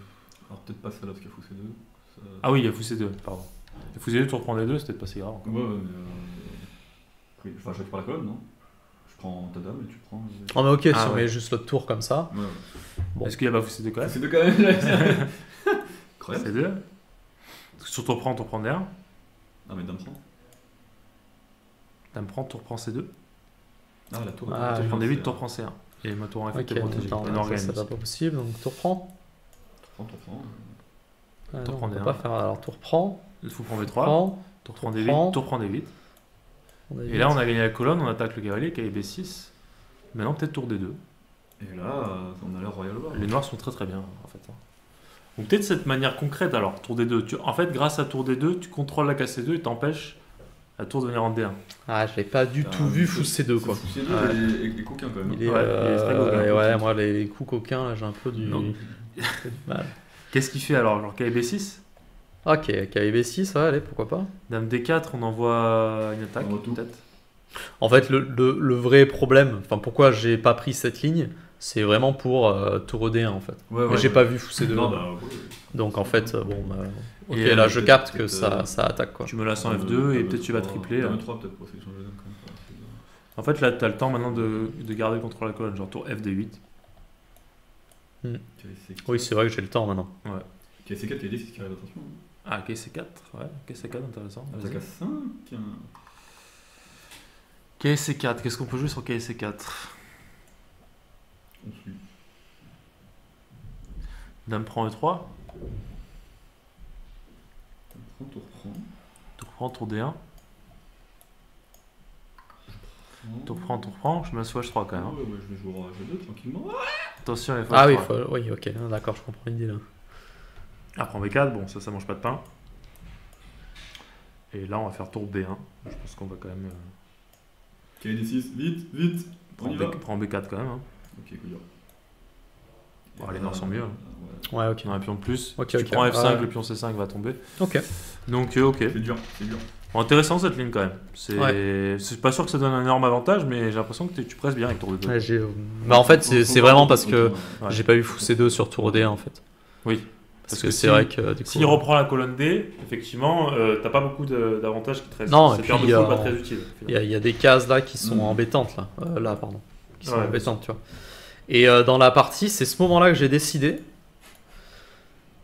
Alors peut-être pas celle-là parce qu'il faut ces deux. Ça... Ah oui, il y a fou C2, pardon. Il y a fou C2, tu reprends D2, c'est peut-être pas si grave. encore. Ouais, mais enfin, je récupère la colonne, non? Je prends ta dame et tu prends. Oh, mais ok, si Ah, on ouais. met juste l'autre tour comme ça. Ouais. Bon. Est-ce qu'il n'y a pas fou C2 quand même? C'est deux quand même. Incroyable. C2. Parce que sur tour prend, tour prend D1. Ah, mais dame prend. Dame prend, tour prend C2. Ah, la tour. Ah, Tour oui, prend D8, tour prend C1. Et ma tour en F8 Ok, est protégée. attends, On ça organise. va pas possible, donc tour prend. Tour prend. Ah, Tour non, prend on peut D1. pas faire. Alors tour prend, Le fou prend V3, prend. tour prend tour D8, prend. tour prend D8. On a Et là, on a gagné la colonne, on attaque le cavalier, cavalier B6. Maintenant, peut-être tour D2. Et là, on a l'air royal over. Les noirs sont très très bien en fait. Donc peut-être cette manière concrète alors, tour D2. En fait, grâce à tour D2, tu contrôles la case C2 et t'empêches la tour de venir en D1. Ah, je l'ai pas du tout vu fou C2 quoi. Fou C2 Ouais. et coquin quand même. Il est, Ouais, il est très coquin. ouais, moi les coups coquins, là, j'ai un peu du Non. du mal. Qu'est-ce qu'il fait alors? Genre cavalier B6, Ok, KB6, ouais, allez, pourquoi pas. dame D4, on envoie une attaque On envoie tout. peut-être. En fait, le vrai problème, enfin pourquoi j'ai pas pris cette ligne, C'est vraiment pour tour D1 en fait. Ouais, Mais j'ai pas vu fou C2. Non, bah, ouais. Donc en fait, bon, bah, ok, Et là je peut-être- capte que peut-être, ça attaque quoi. Tu me lasses en F2 et peut-être tu vas tripler. Dame 3 peut-être pour sélectionner le dame quand même. En fait, là, tu as le temps maintenant de garder le contrôle de la colonne, genre tour FD8. Oui, c'est vrai que j'ai le temps maintenant. Ouais. KC4, il y a des 6 qui arrivent, attention. Ah, KC4, ouais, KC4, intéressant. Attaque à 5. KC4, qu'est-ce qu'on peut jouer sur KC4? On suit. Dame prend E3, Prends, tour prend. tour prend, tour D1, tour prend, je m'assois H3 quand même. Hein. Ouais, je vais jouer au H2 tranquillement. Attention, les fois Ah oui, H3. oui, ok, d'accord, je comprends l'idée là. Après en B4, bon, ça mange pas de pain. Et là, on va faire tour B1. Je pense qu'on va quand même. KD6, vite, vite. On y va. Prends B4 quand même. Hein. Ok, couillard. Bon, les noirs sont mieux. Ouais, ok. On a un pion de plus. Ok, Tu ok. prends F5, Ouais. le pion C5 va tomber. Ok. Donc, ok. C'est dur, c'est dur. Bon, intéressant cette ligne quand même. C'est pas sûr que ça donne un énorme avantage, mais j'ai l'impression que tu presses bien avec tour D2. Ouais, bah en fait, c'est vraiment parce que Ouais. j'ai pas eu fou C2 sur tour D1 en fait. Oui. Parce que que c'est si- vrai que du coup. S'il reprend la colonne D, effectivement, t'as pas beaucoup d'avantages qui te restent. Non, et c'est puis, paire de fou pas très utile. Il y a des cases là qui sont Mhm. embêtantes là. Là, pardon. Qui sont Ouais. embêtantes, tu vois. Et dans la partie, c'est ce moment-là que j'ai décidé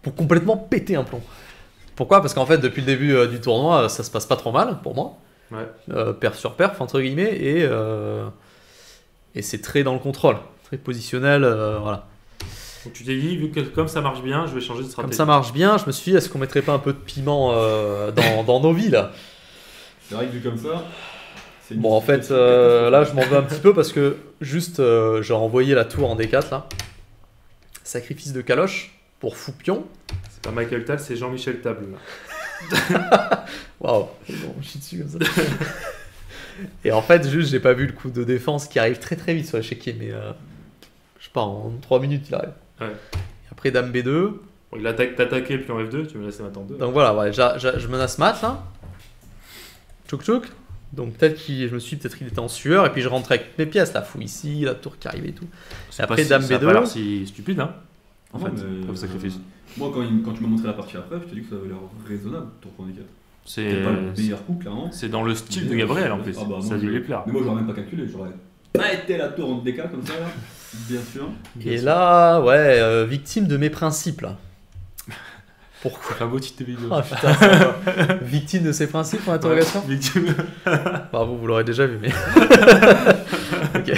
pour complètement péter un plomb. Pourquoi? Parce qu'en fait, depuis le début du tournoi, ça se passe pas trop mal pour moi. Ouais. Perf sur perf, entre guillemets, et c'est très dans le contrôle, très positionnel, voilà. Donc tu t'es dit, vu que comme ça marche bien, je vais changer de Comme stratégie. ça marche bien, je me suis dit, est-ce qu'on mettrait pas un peu de piment dans nos vies là? C'est vrai que vu comme ça. c'est une Bon, en fait, catastrophe. là, je m'en veux un petit peu parce que juste, j'ai envoyé la tour en D4 là. Sacrifice de caloche pour fou pion. C'est pas Michael Tal, c'est Jean-Michel Table. Là. Waouh, bon, je suis dessus comme ça. Et en fait, juste, j'ai pas vu le coup de défense qui arrive très très vite sur l'échiquier, mais je sais pas, en 3 minutes il arrive. Ouais. Et après, dame B2. Bon, il attaque, t'attaquais le pion F2, tu me laisses mat en 2. Donc voilà, ouais, je menace mat là. Tchouk tchouk. Donc peut-être je me suis dit, peut-être qu'il était en sueur, et puis je rentrais avec mes pièces, la fou ici, la tour qui arrive et tout. C'est après, pas si- dame ça a B2. pas l'air si stupide, hein. En Non, fait, mais, comme sacrifice. Moi, quand tu m'as montré la partie après, je t'ai dit que ça avait l'air raisonnable, tour prendre 4. C'était pas le C'est meilleur coup, clairement. c'est dans le style de Gabriel en plus. Ah bah, Ça moi, lui lui plaire. Mais moi, j'aurais même pas calculé, j'aurais pas été la tour en DK comme ça, là. Bien sûr. Et là, ouais, victime de mes principes là. Pourquoi? C'est un beau titre de vidéo. Ah putain, ça va. Victime de ses principes en interrogation? Ouais, victime. Bah vous l'aurez déjà vu, mais. Ok.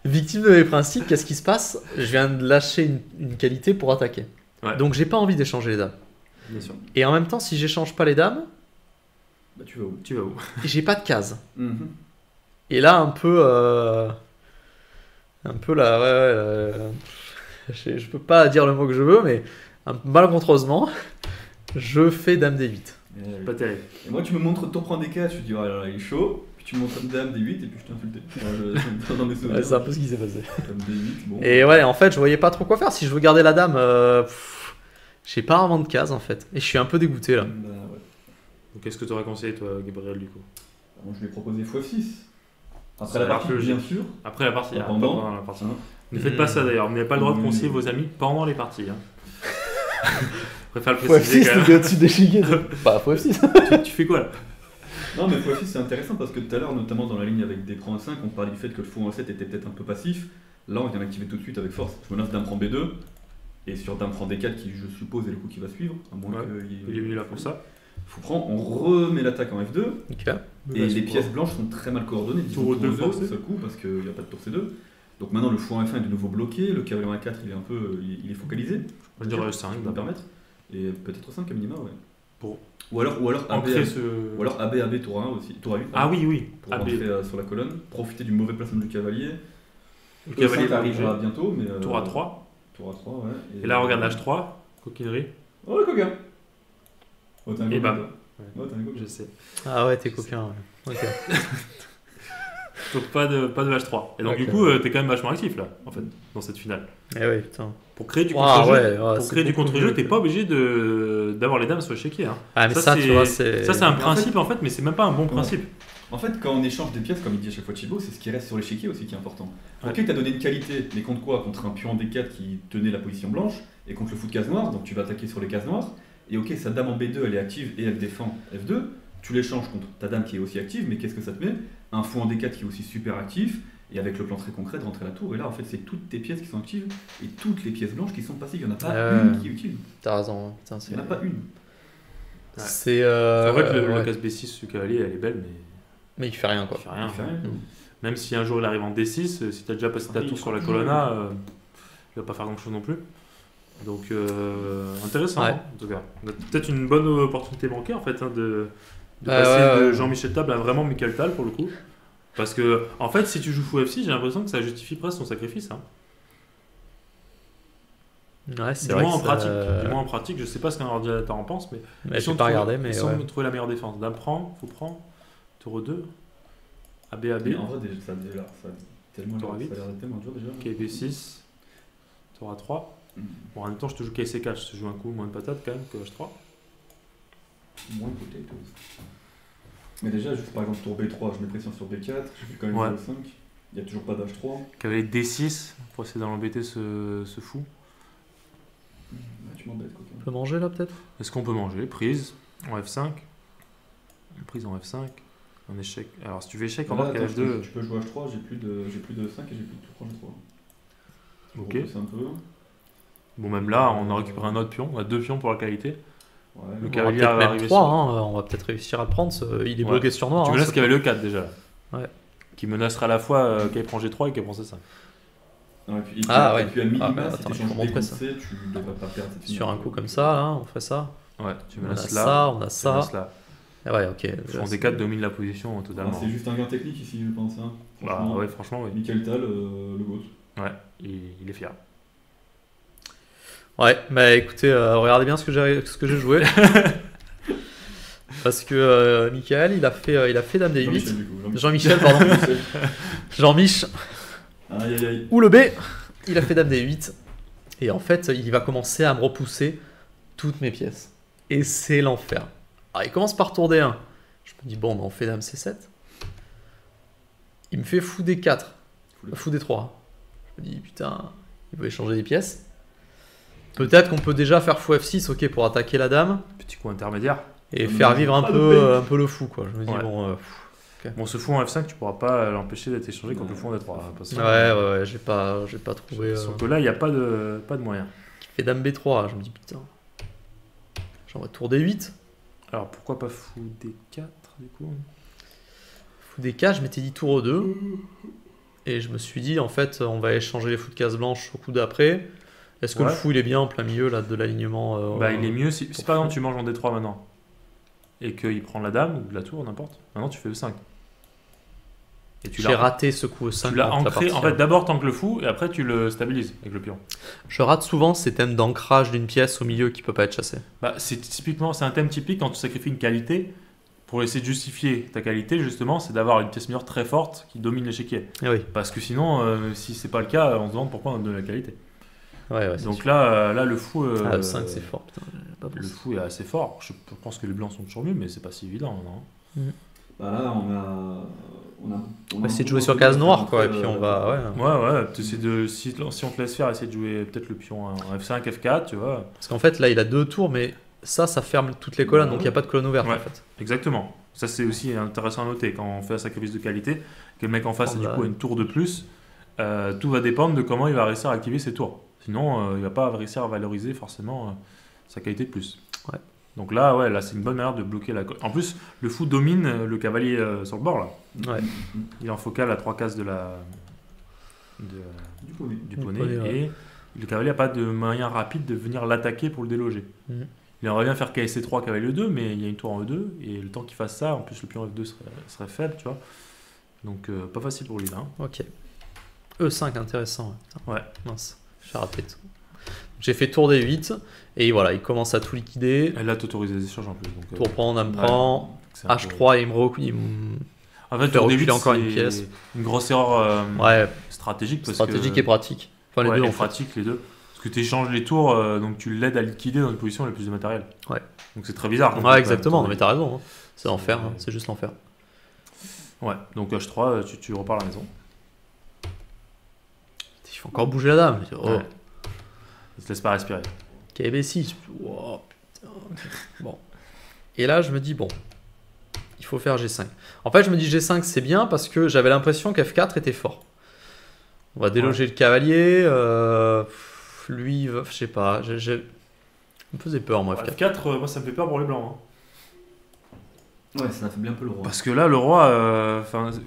Victime de mes principes, qu'est-ce qui se passe? Je viens de lâcher une qualité pour attaquer. Ouais. Donc j'ai pas envie d'échanger les dames. Bien sûr. Et en même temps, si j'échange pas les dames, Bah, tu vas où? Tu vas où? j'ai pas de case. Mhm. Et là, un peu là, je peux pas dire le mot que je veux, mais malencontreusement, je fais dame D8. Pas terrible. Et moi, tu me montres tour prendre des cases, je te dis, oh là là, il est chaud. Puis tu me montres dame D8 et puis je t'ai insulté. Dans mes souvenirs. Ouais, c'est un peu ce qui s'est passé. Dame D8, bon. Et ouais, en fait, je voyais pas trop quoi faire. Si je veux garder la dame, j'ai pas vraiment de case en fait. Et je suis un peu dégoûté là. Bah, ouais. Donc qu'est-ce que tu aurais conseillé toi, Gabriel, du coup? Moi, je lui ai proposé x6. Ça Après a la l'air partie, plus bien logique. sûr. Après la partie, Pendant. pas pendant la partie. Hein. Ne faites pas ça d'ailleurs, vous n'avez pas le droit de conseiller vos amis pendant les parties. Hein. Je préfère le préciser quand même. au-dessus des chiquiers. Bah, x6. Tu fais quoi là? Non, mais x6 c'est intéressant parce que tout à l'heure, notamment dans la ligne avec des prends 5, on parlait du fait que le fou en 7 était peut-être un peu passif. Là, on vient d'activer tout de suite avec force. Je menace dame prend B2 et sur dame prend D4 qui, je suppose, est le coup qui va suivre. À moins Ouais, qu'il il est venu là pour ça. Fou prend, on remet l'attaque en F2 Ok. et les pièces blanches sont très mal coordonnées. Disons Tour tour 2 2 forcé. d'un seul coup parce qu'il n'y a pas de tour C2. Donc maintenant, le fou en F1 est de nouveau bloqué. Le cavalier en A4 il est un peu il est focalisé. Je dirais 5 Ça va me permettre. Et peut-être 5 à minima, ouais. Pour Ou alors AB, ancrer ce. ou alors AB tour 1 aussi, tour A8. Ah oui, oui. Pour AB. rentrer sur la colonne, profiter du mauvais placement du cavalier. Le cavalier arrivera bougé. bientôt, mais. Tour A3. Tour A3, ouais. Et là, regarde H3. Coquinerie. Oh, le coquin. Oh, t'as un Et coquin, bam. toi. Ouais. Oh, t'as un coquin. Je sais. Ah ouais, t'es coquin. Ouais. Ok. Donc pas de H3. Et donc Ok. du coup, t'es quand même vachement actif là, en fait, dans cette finale. Eh ouais, putain. Pour créer du Ah contre-jeu, ouais, ouais, pour c'est créer du beaucoup contre-jeu, mieux t'es que- pas obligé d'avoir les dames sur l'échiquier. Hein. Ah, mais ça, tu vois, c'est. Ça, c'est un Mais en principe en fait, mais c'est même pas un bon principe. En fait, quand on échange des pièces, comme il dit à chaque fois Thibaut, c'est ce qui reste sur l'échiquier aussi qui est important. Ouais. Ok, t'as donné une qualité, mais contre quoi? Contre un pion en D4 qui tenait la position blanche, et contre le fou de case noire, donc tu vas attaquer sur les cases noires. Et ok, sa dame en B2, elle est active et elle défend F2. Tu l'échanges contre ta dame qui est aussi active, mais qu'est-ce que ça te met? Un fou en D4 qui est aussi super actif, et avec le plan très concret de rentrer la tour. Et là, en fait, c'est toutes tes pièces qui sont actives, et toutes les pièces blanches qui sont passives. Il n'y en a pas une qui est utile. T'as raison. Putain, Il n'y en a pas une. C'est. En fait, ouais. la case B6, ce cavalier, elle est belle, mais il fait rien quoi. il fait rien. Il fait rien. Même si un jour il arrive en D6, si tu as déjà passé ta tour sur la colonna, il va pas faire grand chose non plus. Donc intéressant, Ouais. hein, en tout cas. On a peut-être une bonne opportunité manquée en fait, hein, de passer de Jean-Michel Table à vraiment Michael Tal pour le coup. Parce que, en fait, si tu joues fou F6, j'ai l'impression que ça justifie presque ton sacrifice. Hein. Ouais, c'est Du vrai. moins en que pratique. Du moins en pratique, je sais pas ce qu'un ordinateur en pense, mais Mais je vais pas regarder, mais. ils Ouais. ont trouvé la meilleure défense. Dame prend, faut prendre, tour 2, AB, AB, Mais en vrai, déjà, ça a l'air tellement Tour à ça a huit. l'air tellement dur déjà. KB6, tour A3. Bon, en même temps, je te joue KC4, je te joue un coup moins de patate quand même que H3. Moins de potatoes. Mais déjà, juste par exemple, tour B3, je mets pression sur B4, je fais quand même Ouais. 0,5. Il n'y a toujours pas d'H3. Cavalier D6 pour essayer d'embêter ce fou. Tu m'embêtes, quoi. On peut manger là peut-être. Est-ce qu'on peut manger? Prise en F5. Prise en F5. Un échec. Alors, si tu fais échec, remarque qu'à F2. Tu peux jouer H3, j'ai plus de 5 et j'ai plus de tour proche de 3. Ok. C'est un peu. Bon, même là, on a récupéré un autre pion. On a 2 pions pour la qualité. Ouais. Le On va cavalier peut-être va mettre arriver 3, sur- hein, on va peut-être réussir à le prendre. Il est Ouais. bloqué sur noir. Tu hein, menaces ce- cavalier E4 déjà. Ouais. Qui menacerait à la fois qu'il prend G3 et qu'il prend C5. Non, et puis, Ah, ouais. Et puis à minima, mais si attends, tu je changes peux B montrer contre ça. C, tu ne devrais pas perdre cette Sur un coup comme ça, là, on fait ça. Ouais, tu On a menaces là. ça, on a tu ça. menaces là. Ah ouais, ok. Fou en D4 domine la position Ah, totalement. c'est juste un gain technique ici, je pense. Hein. Bah Franchement, ouais, franchement, oui. Michael Tal, le GOAT. Ouais, il est fier. Ouais, bah écoutez, regardez bien ce que j'ai joué. Parce que Michael, il a fait Dame D8. Jean-Michel, du coup. Jean-Michel, pardon. Jean-Mich. Aïe aïe aïe. Ou le B, il a fait Dame D8. Et en fait, il va commencer à me repousser toutes mes pièces. Et c'est l'enfer. Alors, il commence par tour D1. Je me dis, bon, bah, on fait Dame C7. Il me fait Fou D4. Fou D3. Je me dis, putain, il veut échanger des pièces. Peut-être qu'on peut déjà faire Fou F6, ok, pour attaquer la dame. Petit coup intermédiaire. Et faire vivre un peu le fou, quoi. Je me dis, Ouais. bon. Bon, ce fou en F5, tu pourras pas l'empêcher d'être échangé contre le fou en D3. Parce que- Ouais, j'ai pas trouvé. Sauf que là, il n'y a pas de moyen. Qui fait Dame B3. Je me dis, putain. J'envoie tour D8. Alors pourquoi pas fou D4 du coup? Fou D4, je m'étais dit tour E2. Et je me suis dit, en fait, on va échanger les fous de case blanche au coup d'après. Est-ce que Ouais. le fou il est bien en plein milieu là, de l'alignement Bah il est mieux si pour par exemple fou. tu manges en D3 maintenant et qu'il prend la dame ou la tour, n'importe. Maintenant tu fais E5. Et tu J'ai l'as raté ce coup E5. tu l'as dans la ancré en partie, fait hein. d'abord tant que le fou et après tu le stabilises avec le pion. Je rate souvent ces thèmes d'ancrage d'une pièce au milieu qui peut pas être chassée. Bah c'est un thème typique quand tu sacrifies une qualité pour essayer de justifier ta qualité justement, c'est d'avoir une pièce mineure très forte qui domine l'échiquier. Eh oui, Parce que sinon si c'est pas le cas, on se demande pourquoi on donne la qualité. ouais, c'est Donc sûr. là le fou Ah, E5 c'est fort, putain. j'ai pas le pensé. fou est assez fort. Je pense que les blancs sont toujours mieux mais c'est pas si évident non. Bah là, on On va essayer de jouer sur case noire, quoi, et puis on va. Ouais. Ouais, t'essaies de, si on te laisse faire, essayer de jouer peut-être le pion en F5, F4, tu vois. Parce qu'en fait, là, il a 2 tours, mais ça ferme toutes les colonnes, Ouais. donc il n'y a pas de colonne ouverte Ouais. en fait. Exactement. Ça, c'est aussi intéressant à noter quand on fait un sacrifice de qualité, que le mec en face, Oh, du bah. coup, a une tour de plus. Tout va dépendre de comment il va réussir à activer ses tours. Sinon, il va pas réussir à valoriser forcément sa qualité de plus. Ouais. Donc là, c'est une bonne manière de bloquer la. En plus, le fou domine le cavalier sur le bord là. Ouais. Il est en focal à 3 cases du poney, Du poney, ouais. et le cavalier n'a pas de moyen rapide de venir l'attaquer pour le déloger. Mhm. Il aimerait bien faire KSC3 cavalier E2, mais il y a une tour en E2 et le temps qu'il fasse ça, en plus le pion F2 serait faible, tu vois. Donc pas facile pour lui là. Hein. Ok. E5, intéressant. Putain. Ouais. Mince, j'ai raté tout. J'ai fait tour D8, et voilà, il commence à tout liquider. Elle a autorisé les échanges en plus. Donc, Tour prend, dame ouais. prend. c'est un peu- H3, et il me En fait, fait tour reculer D8, encore une c'est pièce. une grosse erreur Ouais, stratégique. Parce stratégique que, et pratique. Enfin, les ouais, deux et en fait. pratique, les deux. Parce que tu échanges les tours, donc tu l'aides à liquider dans une position où il y a plus de matériel. Ouais. Donc c'est très bizarre. Ouais, exactement, non, mais t'as raison. Hein. C'est C'est- l'enfer, hein. C'est juste l'enfer. Ouais, donc H3, tu repars à la maison. Il faut encore bouger la dame. Je dis, oh. Ouais. Il te laisse pas respirer. KB6. Wow, putain. Bon. Et là, je me dis, bon, il faut faire G5. En fait, je me dis G5, c'est bien parce que j'avais l'impression qu'F4 était fort. On va déloger le cavalier. Lui, je sais pas. Ça me faisait peur, moi, F4. F4, moi, ça me fait peur pour les blancs. Hein. Ouais, ça affaiblit un peu le roi. Parce que là, le roi,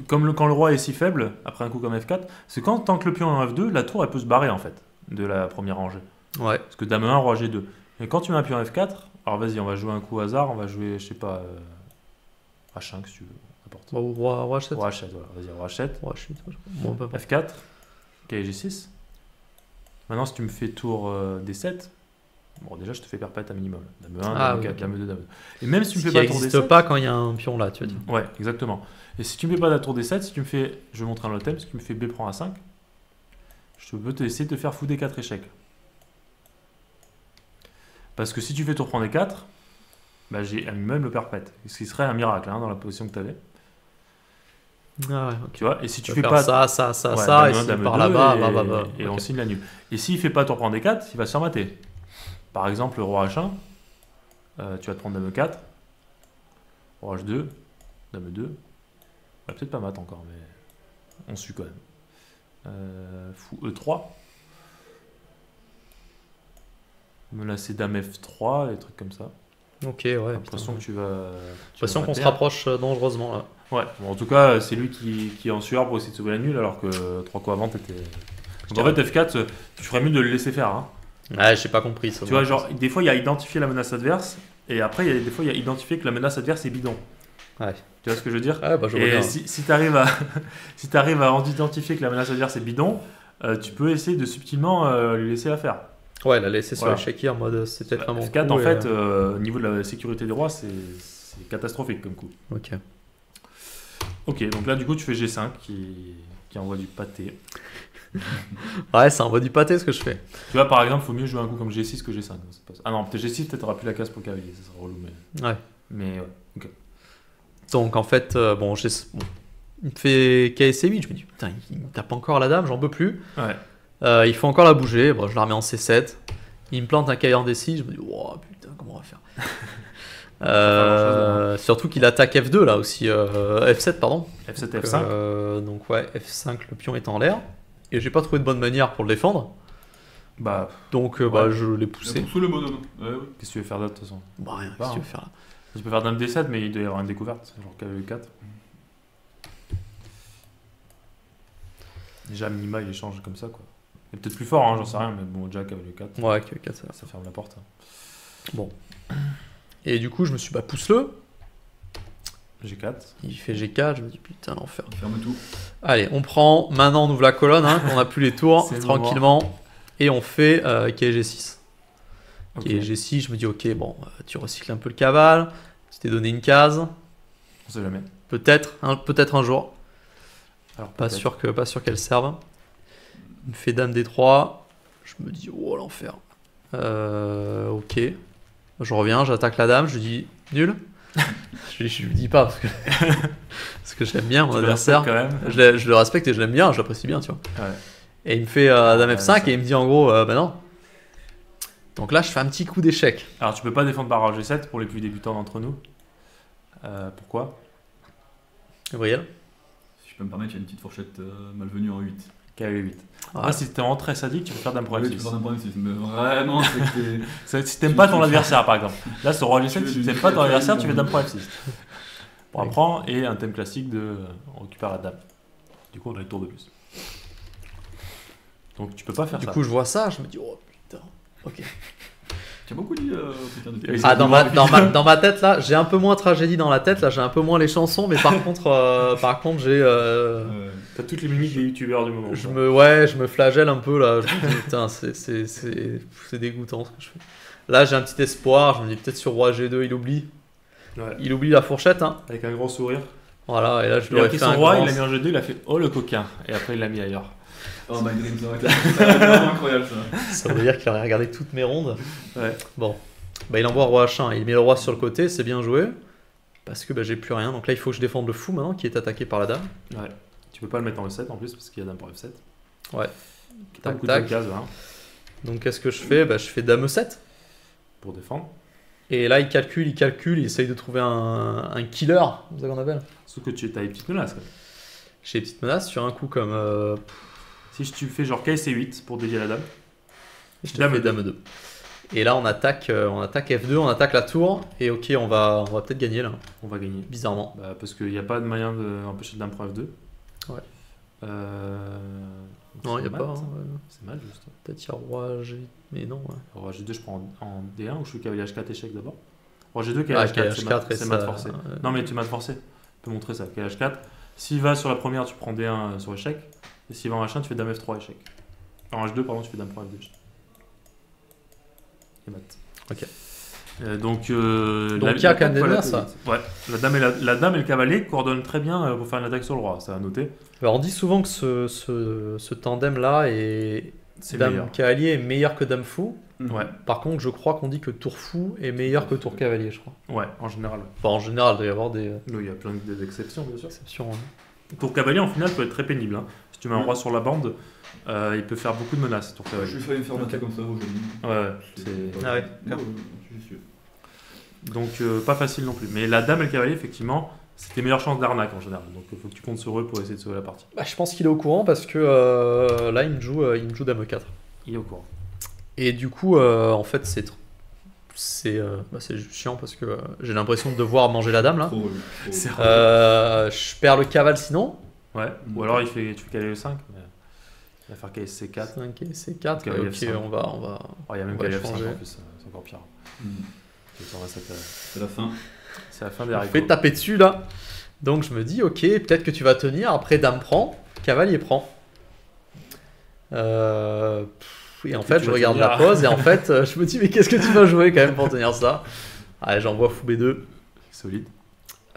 quand le roi est si faible, après un coup comme F4, c'est tant que le pion est en F2, la tour, elle peut se barrer, en fait, de la première rangée. Ouais. Parce que dame 1, roi G2. Et quand tu mets un pion F4, alors vas-y, on va jouer un coup au hasard, on va jouer, je sais pas, H5 si tu veux, n'importe. Bon, roi H7. Roi H7, voilà, vas-y, roi H7. Roi H8. Bon, pas F4, ok, G6. Maintenant, si tu me fais tour D7, bon, déjà, je te fais perpète à minimum. Dame 1, dame 4, dame 2, dame 2. Et même si tu me fais pas tour D7. n'existe pas quand il y a un pion là, tu veux dire. Ouais, exactement. Et si tu me fais pas la tour D7, si tu me fais, je vais montrer un autre thème, si tu me fais B prend A5, je peux essayer de te faire fou D4 échec. Parce que si tu fais tour prend D4, bah, j'ai à minimum le perpète. Ce qui serait un miracle dans la position que tu avais. Ah ouais, ok. Tu vois, et si tu fais fais pas ça, ouais, et s'il dame part 2, là-bas, et ok. on signe la nulle. Et s'il fait pas tour prend D4, il va se faire mater. Par exemple, le roi H1, tu vas te prendre dame 4, roi H2, dame 2. Ouais, peut-être pas mat encore, mais on suit quand même. Fou E3. Menacer dame F3, des trucs comme ça. Ok, ouais. J'ai l'impression que tu vas. J'ai l'impression qu'on se rapproche dangereusement là. Ouais, bon, en tout cas, c'est lui qui est en sueur pour essayer de sauver la nulle, alors que 3 coups avant, t'étais. Donc en fait, F4, tu ferais mieux de le laisser faire. Hein. Ouais, j'ai pas compris ça. Tu vois, genre, des fois, il y a identifié la menace adverse, et après, des fois, il y a identifié que la menace adverse est bidon. Ouais. Tu vois ce que je veux dire? Ouais, bah, je vois et bien. si tu arrives à identifier que la menace adverse est bidon, tu peux essayer de subtilement lui laisser la faire. Ouais, la laisser sur Voilà. l'échiquier en mode c'est peut-être un bon F4, coup. en fait, au niveau de la sécurité du roi, c'est catastrophique comme coup. Ok. Ok, donc là, du coup, tu fais G5 qui envoie du pâté. Ouais, c'est un body pâté ce que je fais. Tu vois, par exemple, il faut mieux jouer un coup comme G6 que G5. Ah non, peut-être G6, peut-être t'auras plus la case pour le cavalier, ça sera relou. Mais ouais, ok. Donc en fait, bon, il me fait KSC8, je me dis putain, il me tape encore la dame, j'en peux plus. Ouais. Il faut encore la bouger, bon, je la remets en C7. Il me plante un cavalier en D6, je me dis oh putain, comment on va faire surtout qu'il attaque F2 là aussi, F7 pardon. F7, Donc, F5. donc ouais, F5, le pion est en l'air. Et j'ai pas trouvé de bonne manière pour le défendre. Donc je l'ai poussé. Pousse le bonhomme. Ouais, ouais. Qu'est-ce que tu veux faire d'autre de toute façon? Bah rien, qu'est-ce que tu veux faire là? Tu peux faire dame D7, mais il doit y avoir une découverte, genre cavalier 4. Déjà, minima, il échange comme ça, quoi. Il est peut-être plus fort, j'en sais rien, mais bon, déjà, cavalier 4. Ouais, cavalier 4, ça ferme la porte. Bon. Et du coup, je me suis dit, pousse-le. G4. Il fait G4, je me dis, putain, l'enfer. Ferme tout. Allez, on prend, maintenant on ouvre la colonne, on n'a plus les tours, tranquillement. Et on fait G6. Okay. G6, je me dis, ok, bon, tu recycles un peu le cavale, tu t'es donné une case. On sait jamais. Peut-être un jour. Alors, pas sûr qu'elle serve. Il me fait dame D3. Je me dis, oh l'enfer. Ok. Je reviens, j'attaque la dame, je lui dis, nul. je lui dis pas parce que je l'aime bien, mon adversaire. Quand même. Je le respecte et je l'aime bien, je l'apprécie bien, tu vois. Ouais. Et il me fait dame F5 et il me dit en gros, bah non. Donc là, je fais un petit coup d'échec. Alors, tu peux pas défendre par G7 pour les plus débutants d'entre nous. Pourquoi? Gabriel? Si je peux me permettre, il y a une petite fourchette malvenue en 8. Cavalier 8. Là, si t'es vraiment très sadique, tu peux faire dame pour Oui, F6. tu peux faire dame pour F6, mais vraiment, c'est que si t'aimes pas ton adversaire, par exemple. Là, sur roi G7, si t'aimes pas ton adversaire, tu fais dame pour F6. Pour apprendre, et un thème classique de on récupère la dame. Du coup, on a le tour de plus. Donc, tu peux pas faire ça. Du coup, je vois ça, je me dis, oh putain, ok. Tu as beaucoup dit putain de Ah, dans ma tête, là, j'ai un peu moins tragédie dans la tête, là, j'ai un peu moins les chansons, mais par contre, j'ai. T'as toutes les mimiques des youtubeurs du moment. Je me flagelle un peu, là. Je me dis, putain, c'est dégoûtant ce que je fais. Là, j'ai un petit espoir, je me dis peut-être sur roi G2, il oublie. Ouais. Il oublie la fourchette, hein. Avec un grand sourire. Voilà, et là, je lui ai fait son un roi, grand... il l'a mis en G2, il a fait oh le coquin, et après il l'a mis ailleurs. Oh my dream, ça va être incroyable ça. Ça veut dire qu'il aurait regardé toutes mes rondes. Ouais. Bon, bah, il envoie roi H1, il met le roi sur le côté, c'est bien joué. Parce que bah, j'ai plus rien. Donc là, il faut que je défende le fou maintenant qui est attaqué par la dame. Ouais. Tu peux pas le mettre en E7 en plus parce qu'il y a dame pour F7. Ouais. T'as Tac, beaucoup tac. de cases hein, Donc qu'est-ce que je fais? Bah, je fais dame E7. pour défendre. Et là, il calcule, il essaye de trouver un killer, c'est ça qu'on appelle. Sauf que tu as des petites menaces. Quand même. J'ai des petites menaces sur un coup comme. Si tu fais genre KC8 pour dévier la dame. Je te Dame fais deux. dame 2. Et là, on attaque F2, on attaque la tour. Et ok, on va peut-être gagner là, On va gagner. bizarrement. Bah, parce qu'il n'y a pas de moyen d'empêcher le dame pour F2. Ouais. Donc Non, c'est il n'y a mal, pas. ça. Hein, C'est mal juste. peut-être il y a roi G. Mais non. Ouais. Roi G2, je prends en D1 ou je fais cavalier H4 échec d'abord. Roi G2, Ah, cavalier H4, H4 et c'est mat ça, forcé. Non, mais tu m'as forcé. Tu peux montrer ça. Cavalier H4. S'il va sur la première, tu prends D1 sur échec. Et s'il va en H1, tu fais dame F3 échec. En H2, pardon, tu fais dame pour F2 échec. Et mat. Ok. Donc il y a quand même des nerfs, ça. Ouais, la dame et le cavalier coordonnent très bien pour faire une attaque sur le roi, ça à noter. Alors, on dit souvent que ce tandem-là est. C'est Dame meilleur. cavalier est meilleur que dame fou. Ouais, Par contre, je crois qu'on dit que tour fou est meilleur que tour cavalier, je crois. ouais, en général. Enfin, en général, il doit y avoir des Il y a plein d'exceptions, bien sûr. exceptions. Hein. Tour cavalier, en final, peut être très pénible. Hein. Si tu mets un roi sur la bande, il peut faire beaucoup de menaces, tour Je cavalier. vais faire une fermeté comme ça aujourd'hui. Ouais, c'est... Ah ouais. Je suis sûr. Donc, pas facile non plus. Mais la dame et le cavalier, effectivement, c'est tes meilleures chances d'arnaque en général. Donc, il faut que tu comptes sur eux pour essayer de sauver la partie. Bah, je pense qu'il est au courant parce que là, il me joue dame E4. Il est au courant. Et du coup, en fait, c'est chiant parce que j'ai l'impression de devoir manger la dame là. Trop relou. C'est Je perds le cavale sinon. Ouais, ou alors tu fais cavalier 5 mais il va faire cavalier C4. 5 et C4. Cavalier Ok, F5. on va. Oh, il y a même On va cavalier F5 changer. en plus, c'est encore pire. Ok, on va C'est la fin. C'est la fin des on haricots. fait taper dessus là. Donc je me dis, ok, peut-être que tu vas tenir. Après, dame prend, cavalier prend. Et en Peut-être fait, que tu je vas regarde tenir. la pause et en fait, je me dis, mais qu'est-ce que tu vas jouer quand même pour tenir ça? Allez, j'envoie fou B2. Solide.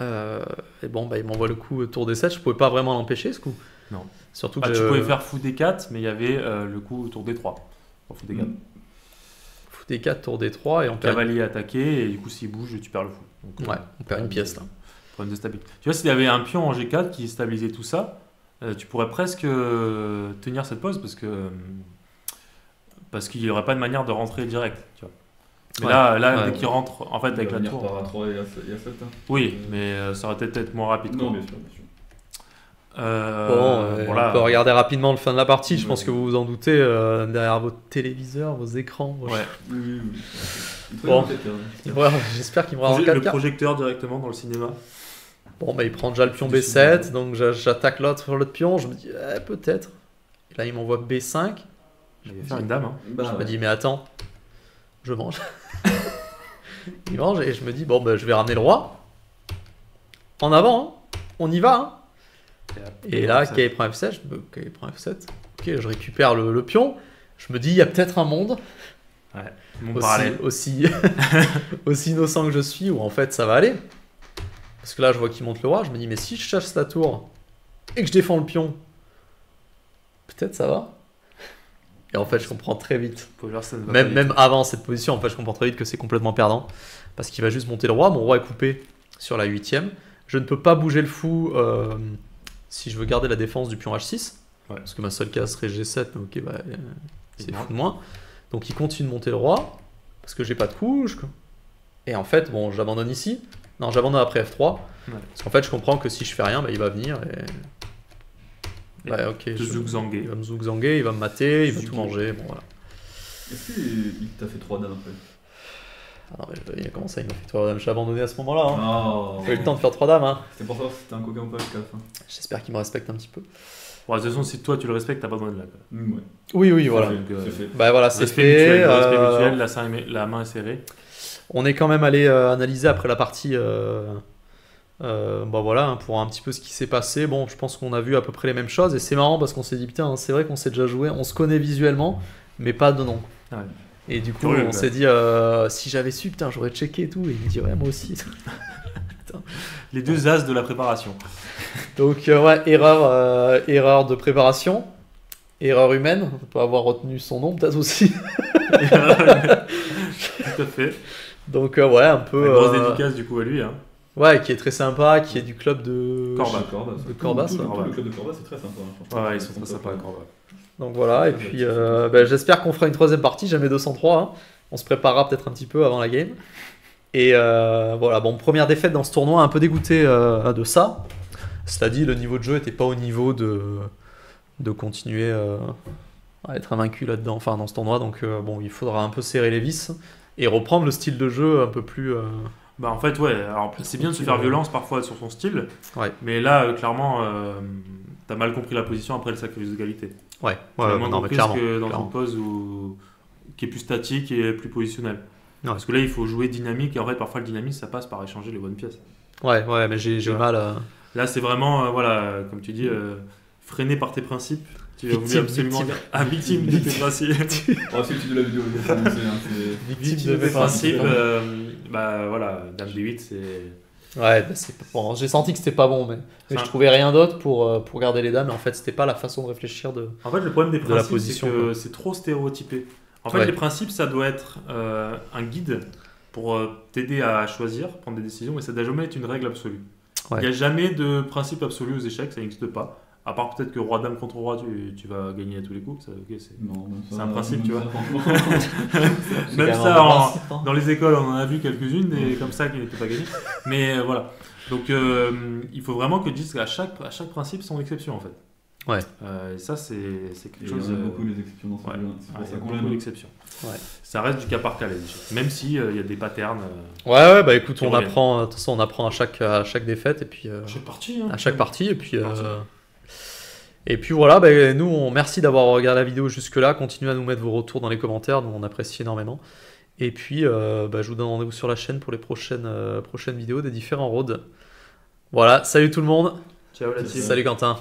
Et bon, bah, il m'envoie le coup tour D7. Je pouvais pas vraiment l'empêcher ce coup. Non. Surtout que Ah, tu pouvais faire fou D4, mais il y avait le coup tour D3. Pour fou D4. fou D4, tour D3 et on perd. Cavalier attaqué, et du coup, s'il bouge, tu perds le fou. Donc, Ouais, on perd une pièce là. Problème de stabilité. Tu vois, s'il y avait un pion en G4 qui stabilisait tout ça, tu pourrais presque tenir cette pause parce qu'il n'y aurait pas de manière de rentrer direct. Tu vois. Mais Ouais. là Ouais. dès qu'il rentre, en fait, avec la tour. Par A3 et A7. Hein. Oui, mais ça aurait peut-être été moins rapide. Non, quoi. bien sûr, bien sûr. On peut regarder rapidement le fin de la partie. Je pense que vous vous en doutez derrière vos téléviseurs, vos écrans. Ouais. Oui. Bon. Très bien, Voilà, j'espère qu'il me rendra en Le 4K. projecteur directement dans le cinéma. Bon, bah, il prend déjà le pion C'est du B7, cinéma. donc j'attaque l'autre pion. Je me dis, peut-être. Et là, il m'envoie B5. Il va faire une dame. Hein. Bah, Je me dis, mais attends, je mange. Il mange et je me dis, bon, bah, je vais ramener le roi. En avant, hein. On y va. Hein. Et là, ça- K prend F7, K prend F7. Ok, je récupère le pion. Je me dis, il y a peut-être un monde Mon parallèle. aussi innocent que je suis, où en fait ça va aller. Parce que là, je vois qu'il monte le roi. Je me dis, mais si je chasse la tour et que je défends le pion, peut-être ça va. Et en fait, je comprends très vite. Power, ça ne va pas du Même avant cette position, en fait, je comprends très vite que c'est complètement perdant. Parce qu'il va juste monter le roi. Mon roi est coupé sur la 8ème. Je ne peux pas bouger le fou si je veux garder la défense du pion H6. Ouais. Parce que ma seule case serait G7, mais ok, bah, c'est Et fou de moins. Donc il continue de monter le roi. Parce que j'ai pas de coup. Et en fait, bon, j'abandonne ici. Non, j'abandonne après F3. Ouais. Parce qu'en fait, je comprends que si je fais rien, bah, il va venir et. Et Bah, ok. te zougzanger. Il va me zougzanger, il va me mater, il va tout Zougou. manger. Bon, voilà. Est-ce qu'il t'a fait 3 dames après? Alors, il a commencé, il m'a fait 3 dames. J'ai abandonné à ce moment-là. Hein. Oh. J'ai eu le temps de faire 3 dames. Hein. C'était pour ça que c'était un coquin ou pas jusqu'à la fin. J'espère qu'il me respecte un petit peu. Bon, de toute façon, si toi tu le respectes, t'as pas besoin de là. quoi. Ouais. Oui, voilà. C'est Donc, fait, c'est fait. Bah voilà, c'est Respect fait. mutuel, le respect mutuel, la main est serrée. On est quand même allé analyser après la partie. Bah voilà, hein, pour voir un petit peu ce qui s'est passé. Bon, je pense qu'on a vu à peu près les mêmes choses. Et c'est marrant parce qu'on s'est dit, putain, c'est vrai qu'on s'est déjà joué. On se connaît visuellement, mais pas de nom. Ouais. Et du coup, Curieux, on quoi. s'est dit, si j'avais su, putain, j'aurais checké et tout. Et il me dit, ouais, moi aussi. Les deux as de la préparation. Donc, ouais, erreur de préparation. Erreur humaine. On peut avoir retenu son nom, peut-être aussi. Tout à fait. Donc, ouais, un peu. Grosse dédicace du coup à lui. Hein. Ouais, qui est très sympa, qui est du club de Corba. De Corbas, Tout ouais. le club de Corbas, c'est très sympa. hein, franchement. Ouais, ils sont très sympas à Corba. Donc voilà, et puis j'espère qu'on fera une troisième partie, jamais 203. Hein. On se préparera peut-être un petit peu avant la game. Et voilà, bon, première défaite dans ce tournoi, un peu dégoûté de ça. Cela dit, le niveau de jeu n'était pas au niveau de continuer à être invaincu là-dedans, enfin dans ce tournoi. Donc bon, il faudra un peu serrer les vis et reprendre le style de jeu un peu plus. Bah en fait ouais, alors c'est bien de se faire violence parfois sur son style, Ouais. mais là clairement t'as mal compris la position après le sacrifice d'égalité. Ouais, T'as ouais, moins non, mais compris clairement. que dans clairement. une pose qui est plus statique et plus positionnelle. Ouais. Parce que là il faut jouer dynamique et en fait parfois le dynamisme ça passe par échanger les bonnes pièces. Ouais, ouais, mais j'ai Ouais. mal. Là c'est vraiment voilà, comme tu dis, freiné par tes principes. Tu as voulu Victime, absolument victime. dire victime de tes principes. Oh, c'est le titre de la vidéo, il faut annoncer, hein, c'est- Victime de tes principes, bah voilà, Dame D8 c'est. Ouais, bah, c'est bon, j'ai senti que c'était pas bon, mais Ça- je trouvais rien d'autre pour garder les dames. Et en fait, c'était pas la façon de réfléchir de. En fait, le problème des de la principes, c'est position, que quoi. c'est trop stéréotypé. En fait, Ouais. les principes, ça doit être un guide pour t'aider à choisir, prendre des décisions, mais ça doit jamais être une règle absolue. Il Ouais. n'y a jamais de principe absolu aux échecs, ça n'existe pas. À part peut-être que roi dame contre roi, tu vas gagner à tous les coups. Ça, ok, Non, même ça, C'est un principe, même tu ça, vois. franchement. Même ça, dans les écoles, on en a vu quelques-unes, des comme ça qui n'étaient pas gagnées. Mais voilà. Donc, il faut vraiment que tu dises qu'à chaque principe, son exception, en fait. Ouais. Et ça, c'est quelque Il y chose. en a beaucoup les exceptions dans ce ouais. jeu, hein, c'est pour Il y ça a qu'on beaucoup l'aime. d'exceptions. Ouais. Ça reste du cas par cas, les échecs. Même si il y a des patterns. Ouais, bah écoute, Qui on reviennent. apprend. De toute façon, on apprend à chaque défaite et puis Chaque partie. Hein. à chaque partie et puis. Partie. Et puis voilà, bah, nous, merci d'avoir regardé la vidéo jusque-là. Continuez à nous mettre vos retours dans les commentaires, nous on apprécie énormément. Et puis, bah, je vous donne rendez-vous sur la chaîne pour les prochaines vidéos des différents roads. Voilà, salut tout le monde. Ciao, la team. Salut Quentin.